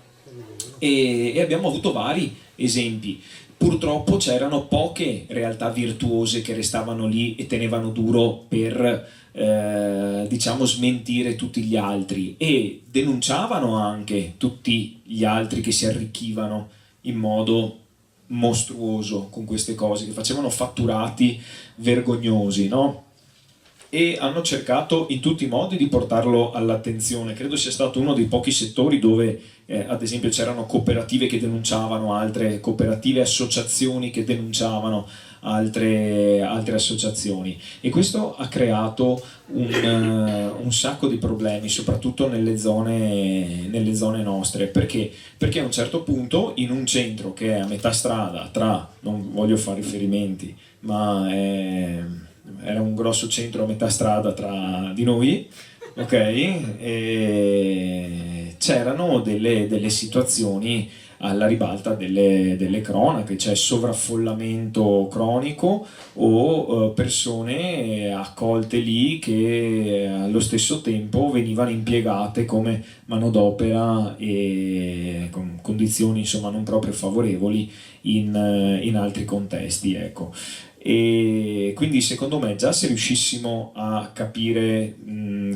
E abbiamo avuto vari esempi. purtroppo c'erano poche realtà virtuose che restavano lì e tenevano duro per diciamo smentire tutti gli altri, e denunciavano anche tutti gli altri che si arricchivano in modo mostruoso con queste cose, che facevano fatturati vergognosi, no? E hanno cercato in tutti i modi di portarlo all'attenzione. Credo sia stato uno dei pochi settori dove ad esempio c'erano cooperative che denunciavano altre cooperative, associazioni che denunciavano altre associazioni, e questo ha creato un sacco di problemi, soprattutto nelle zone nostre. Perché a un certo punto, in un centro che è a metà strada tra, non voglio fare riferimenti, ma era un grosso centro a metà strada tra di noi, ok? E c'erano delle situazioni alla ribalta delle cronache, cioè sovraffollamento cronico o persone accolte lì che allo stesso tempo venivano impiegate come manodopera e con condizioni insomma non proprio favorevoli in altri contesti, ecco. E quindi secondo me, già se riuscissimo a capire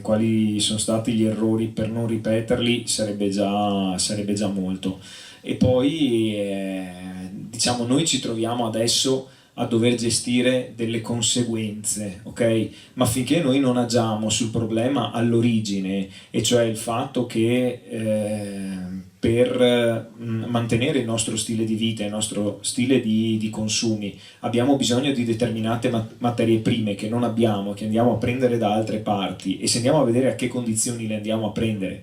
quali sono stati gli errori per non ripeterli, sarebbe già molto. E poi diciamo, noi ci troviamo adesso a dover gestire delle conseguenze, ok? Ma finché noi non agiamo sul problema all'origine, e cioè il fatto che per mantenere il nostro stile di vita, il nostro stile di consumi, abbiamo bisogno di determinate materie prime che non abbiamo, che andiamo a prendere da altre parti, e se andiamo a vedere a che condizioni le andiamo a prendere,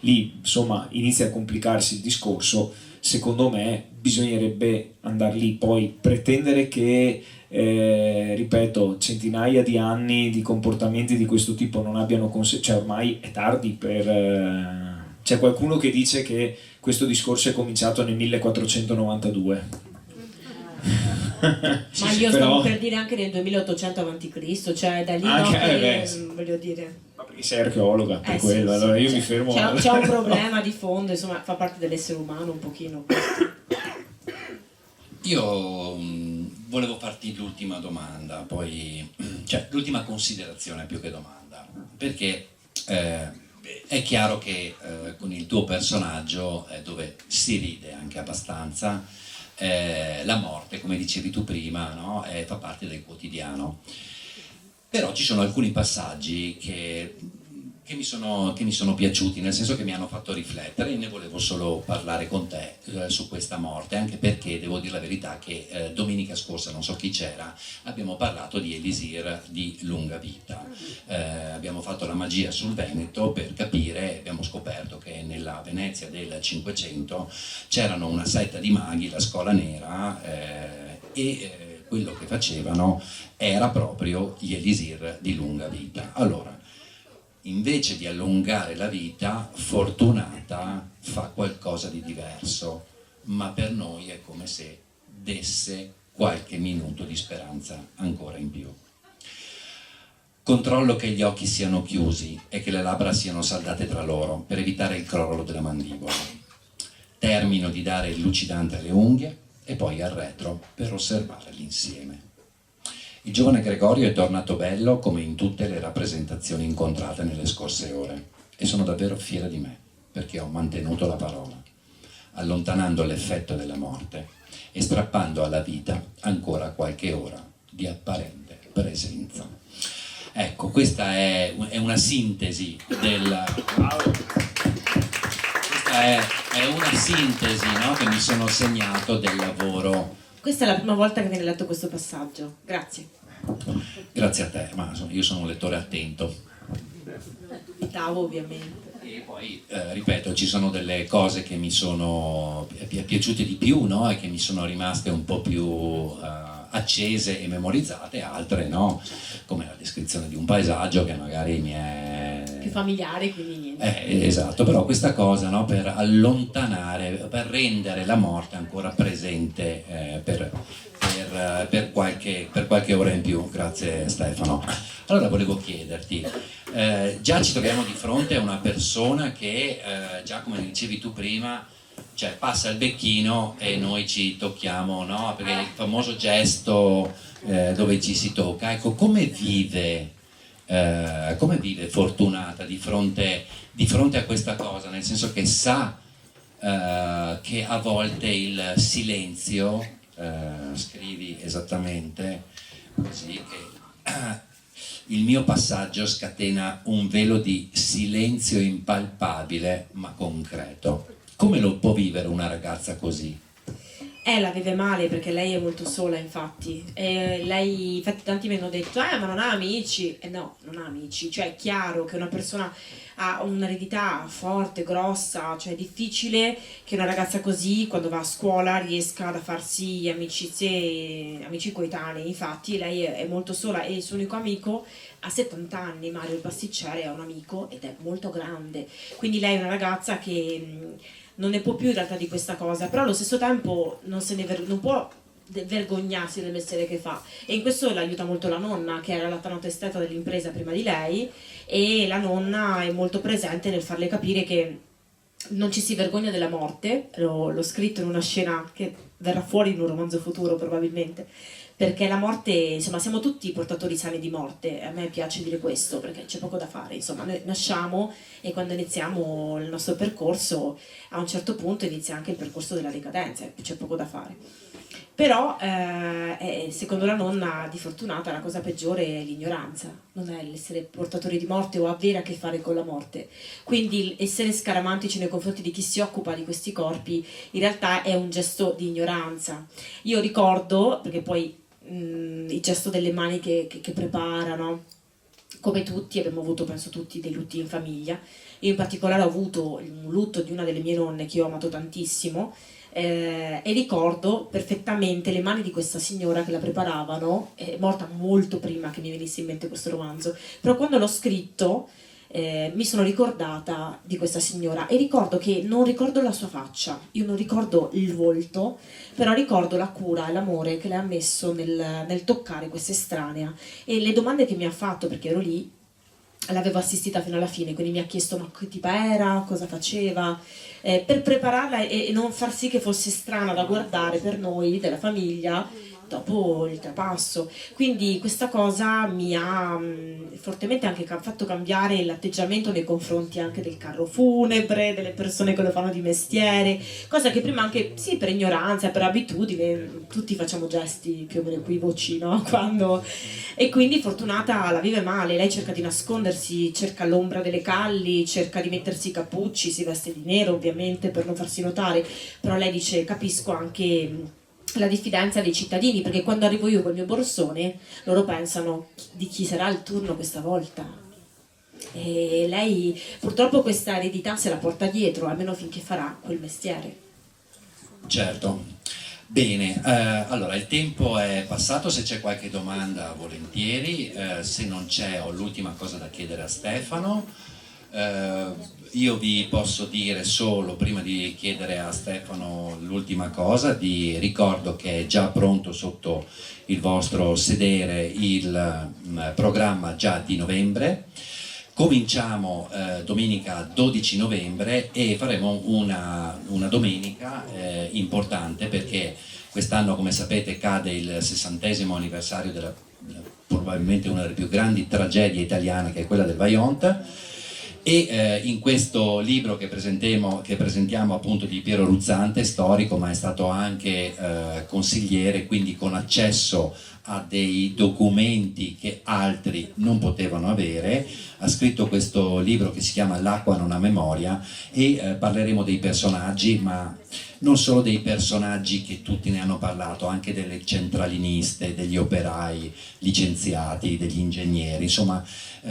lì insomma inizia a complicarsi il discorso. Secondo me bisognerebbe andare lì, poi pretendere che ripeto, centinaia di anni di comportamenti di questo tipo non abbiano cioè ormai è tardi per c'è qualcuno che dice che questo discorso è cominciato nel 1492. Ma io stavo per dire anche nel 2800 a.C., cioè da lì voglio dire. Ma perché sei archeologa, per quello, sì, allora io sì, mi fermo. C'è un problema di fondo, insomma, fa parte dell'essere umano un pochino. Io volevo farti l'ultima domanda, poi, cioè l'ultima considerazione più che domanda, perché è chiaro che con il tuo personaggio, dove si ride anche abbastanza, la morte, come dicevi tu prima, no? Fa parte del quotidiano. Però ci sono alcuni passaggi che mi sono piaciuti, nel senso che mi hanno fatto riflettere, e ne volevo solo parlare con te su questa morte, anche perché devo dire la verità che domenica scorsa, non so chi c'era, abbiamo parlato di elisir di lunga vita. Abbiamo fatto la magia sul Veneto per capire, abbiamo scoperto che nella Venezia del Cinquecento c'erano una setta di maghi, la Scola Nera, quello che facevano era proprio gli elisir di lunga vita. Allora, invece di allungare la vita, Fortunata fa qualcosa di diverso, ma per noi è come se desse qualche minuto di speranza ancora in più. Controllo che gli occhi siano chiusi e che le labbra siano saldate tra loro per evitare il crollo della mandibola. Termino di dare il lucidante alle unghie e poi arretro per osservare l'insieme. Il giovane Gregorio è tornato bello come in tutte le rappresentazioni incontrate nelle scorse ore, e sono davvero fiera di me perché ho mantenuto la parola, allontanando l'effetto della morte e strappando alla vita ancora qualche ora di apparente presenza. Ecco, questa è una sintesi è una sintesi, no, che mi sono segnato del lavoro. Questa è la prima volta che viene letto questo passaggio. Grazie. Grazie a te, ma io sono un lettore attento. Dubitavo ovviamente. E poi, ripeto, ci sono delle cose che mi sono piaciute di più, no? E che mi sono rimaste un po' più accese e memorizzate, altre no, come la descrizione di un paesaggio che magari mi è più familiare, quindi niente. Esatto, però questa cosa, no, per allontanare, per rendere la morte ancora presente per qualche ora in più. Grazie Stefano. Allora volevo chiederti, già ci troviamo di fronte a una persona che già, come dicevi tu prima, cioè passa il becchino e noi ci tocchiamo, no? Perché il famoso gesto dove ci si tocca. Ecco, come vive Fortunata di fronte a questa cosa, nel senso che sa che a volte il silenzio, scrivi esattamente così, che il mio passaggio scatena un velo di silenzio impalpabile ma concreto. Come lo può vivere una ragazza così? La vive male perché lei è molto sola, infatti. Lei, infatti, tanti mi hanno detto: ma non ha amici. No, non ha amici. Cioè, è chiaro che una persona ha un'eredità forte, grossa, cioè è difficile che una ragazza così, quando va a scuola, riesca a farsi amici coetanei. Infatti, lei è molto sola e il suo unico amico ha 70 anni. Mario il pasticcere è un amico ed è molto grande. Quindi lei è una ragazza che non ne può più in realtà di questa cosa, però allo stesso tempo non può vergognarsi del mestiere che fa, e in questo l'aiuta molto la nonna, che era la tanatestata dell'impresa prima di lei, e la nonna è molto presente nel farle capire che non ci si vergogna della morte. L'ho scritto in una scena che verrà fuori in un romanzo futuro probabilmente, perché la morte, insomma, siamo tutti portatori sani di morte. A me piace dire questo perché c'è poco da fare, insomma, noi nasciamo e quando iniziamo il nostro percorso, a un certo punto inizia anche il percorso della decadenza, c'è poco da fare. Però secondo la nonna di Fortunata la cosa peggiore è l'ignoranza, non è l'essere portatori di morte o avere a che fare con la morte. Quindi essere scaramantici nei confronti di chi si occupa di questi corpi in realtà è un gesto di ignoranza. Io ricordo, perché poi il gesto delle mani che preparano, come tutti abbiamo avuto, penso tutti, dei lutti in famiglia. Io in particolare ho avuto un lutto di una delle mie nonne che io ho amato tantissimo, e ricordo perfettamente le mani di questa signora che la preparavano. È morta molto prima che mi venisse in mente questo romanzo, però quando l'ho scritto mi sono ricordata di questa signora e ricordo che non ricordo la sua faccia, io non ricordo il volto, però ricordo la cura e l'amore che lei ha messo nel toccare questa estranea e le domande che mi ha fatto, perché ero lì, l'avevo assistita fino alla fine, quindi mi ha chiesto ma che tipo era, cosa faceva, per prepararla e non far sì che fosse strana da guardare per noi della famiglia dopo il trapasso. Quindi questa cosa mi ha fortemente anche fatto cambiare l'atteggiamento nei confronti anche del carro funebre, delle persone che lo fanno di mestiere, cosa che prima anche, sì, per ignoranza, per abitudine, tutti facciamo gesti più o meno equivoci, no? Quando... E quindi Fortunata la vive male, lei cerca di nascondersi, cerca l'ombra delle calli, cerca di mettersi i cappucci, si veste di nero ovviamente per non farsi notare, però lei dice capisco anche la diffidenza dei cittadini, perché quando arrivo io col mio borsone loro pensano di chi sarà il turno questa volta, e lei purtroppo questa eredità se la porta dietro almeno finché farà quel mestiere. Certo. Bene, allora il tempo è passato, se c'è qualche domanda volentieri, se non c'è ho l'ultima cosa da chiedere a Stefano. Io vi posso dire solo, prima di chiedere a Stefano l'ultima cosa, vi ricordo che è già pronto sotto il vostro sedere il programma già di novembre. Cominciamo domenica 12 novembre e faremo una domenica importante, perché quest'anno, come sapete, cade il 60° anniversario della probabilmente una delle più grandi tragedie italiane, che è quella del Vajont. E in questo libro che presentiamo appunto di Piero Ruzzante, storico ma è stato anche consigliere, quindi con accesso a dei documenti che altri non potevano avere, ha scritto questo libro che si chiama L'acqua non ha memoria, e parleremo dei personaggi, ma non solo dei personaggi che tutti ne hanno parlato, anche delle centraliniste, degli operai licenziati, degli ingegneri, insomma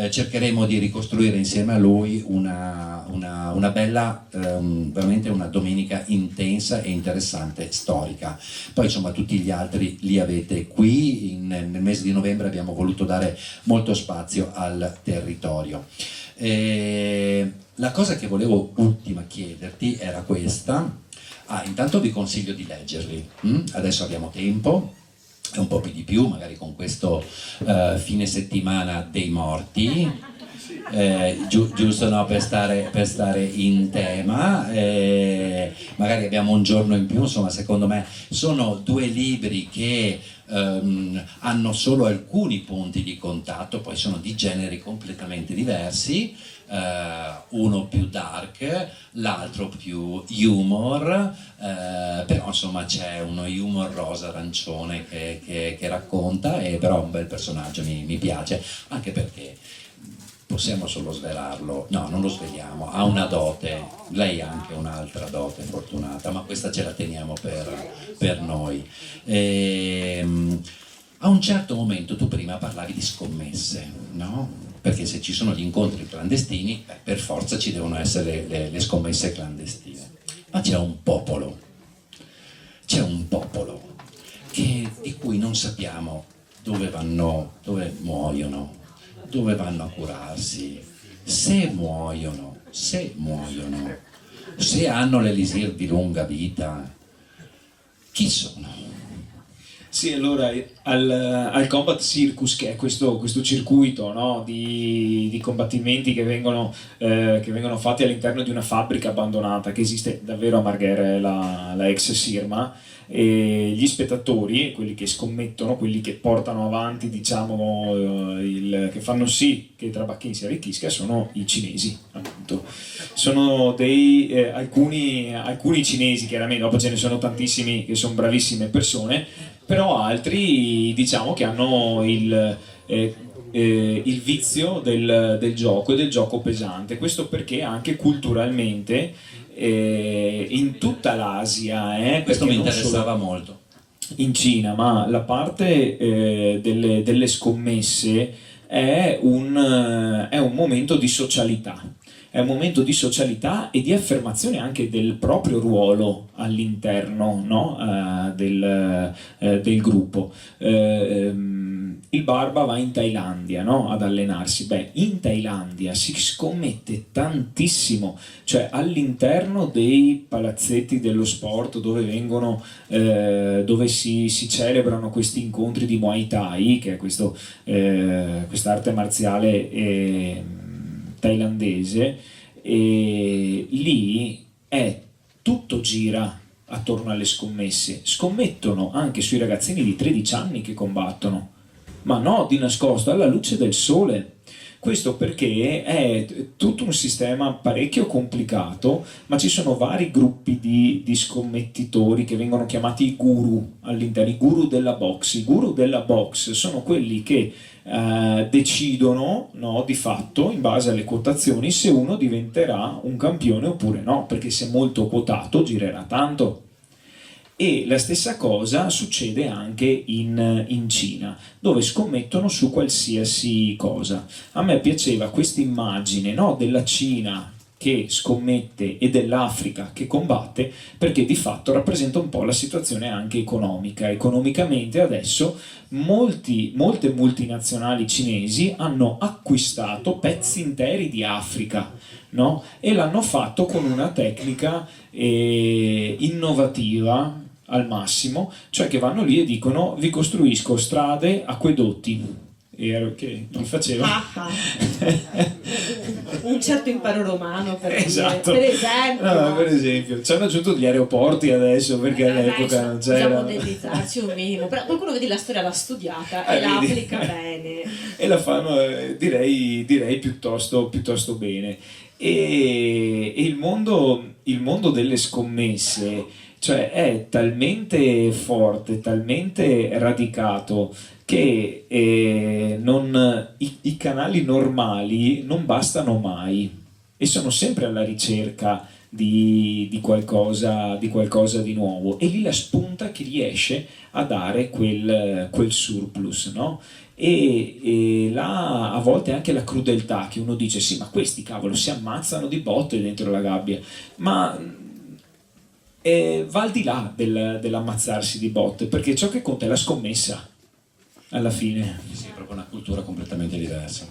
cercheremo di ricostruire insieme a lui una bella, veramente una domenica intensa e interessante storica. Poi insomma tutti gli altri li avete qui, nel mese di novembre abbiamo voluto dare molto spazio al territorio. La cosa che volevo ultima chiederti era questa. Intanto vi consiglio di leggerli, adesso abbiamo tempo, un po' più di più, magari con questo fine settimana dei morti, giusto, no, per stare in tema, magari abbiamo un giorno in più, insomma secondo me sono due libri che hanno solo alcuni punti di contatto, poi sono di generi completamente diversi, uno più dark, l'altro più humor, però insomma c'è uno humor rosa arancione che racconta, e però è un bel personaggio, mi piace, anche perché possiamo solo svelarlo, no, non lo sveliamo, ha una dote, lei ha anche un'altra dote fortunata, ma questa ce la teniamo per noi. A un certo momento tu prima parlavi di scommesse, no? Perché se ci sono gli incontri clandestini, per forza ci devono essere le scommesse clandestine. Ma c'è un popolo di cui non sappiamo dove vanno, dove muoiono, dove vanno a curarsi, se muoiono, se hanno l'elisir di lunga vita, chi sono? Sì, allora al Combat Circus, che è questo circuito, no, di combattimenti che vengono fatti all'interno di una fabbrica abbandonata che esiste davvero a Marghera, la ex Sirma, e gli spettatori, quelli che scommettono, quelli che portano avanti, diciamo, che fanno sì che Trabacchin si arricchisca, sono i cinesi, appunto. Sono alcuni cinesi, chiaramente, dopo ce ne sono tantissimi che sono bravissime persone, però altri, diciamo, che hanno il vizio del gioco e del gioco pesante. Questo perché anche culturalmente in tutta l'Asia, Questo mi non interessava solo molto. in Cina, ma la parte delle scommesse è un momento di socialità. È un momento di socialità e di affermazione anche del proprio ruolo all'interno, no? Del gruppo. Il Barba va in Thailandia, no? Ad allenarsi. Beh, in Thailandia si scommette tantissimo, cioè all'interno dei palazzetti dello sport dove si celebrano questi incontri di Muay Thai, che è quest'arte marziale thailandese, e lì tutto gira attorno alle scommesse. Scommettono anche sui ragazzini di 13 anni che combattono, ma no di nascosto, alla luce del sole. Questo perché è tutto un sistema parecchio complicato, ma ci sono vari gruppi di scommettitori che vengono chiamati i guru all'interno, i guru della box. I guru della box sono quelli che decidono, no, di fatto, in base alle quotazioni, se uno diventerà un campione oppure no, perché se molto quotato girerà tanto. E la stessa cosa succede anche in Cina, dove scommettono su qualsiasi cosa. A me piaceva questa immagine, no, della Cina che scommette e dell'Africa che combatte, perché di fatto rappresenta un po' la situazione anche economica. Economicamente adesso molte multinazionali cinesi hanno acquistato pezzi interi di Africa, no? E l'hanno fatto con una tecnica innovativa al massimo, cioè che vanno lì e dicono: vi costruisco strade, acquedotti. E che non faceva un certo imparo romano, esatto. per esempio. No, per esempio ci hanno aggiunto gli aeroporti adesso, perché all'epoca non c'era. Possiamo modellizzarci un minimo, però qualcuno, vedi, la storia l'ha studiata e la applica bene, e la fanno direi piuttosto bene. E il mondo delle scommesse, cioè, è talmente forte, talmente radicato, che i canali normali non bastano mai e sono sempre alla ricerca di qualcosa di nuovo, e lì la spunta che riesce a dare quel surplus, no? E là a volte anche la crudeltà, che uno dice: sì, ma questi cavolo si ammazzano di botte dentro la gabbia, ma va al di là dell'ammazzarsi di botte, perché ciò che conta è la scommessa alla fine. Sì, è proprio una cultura completamente diversa.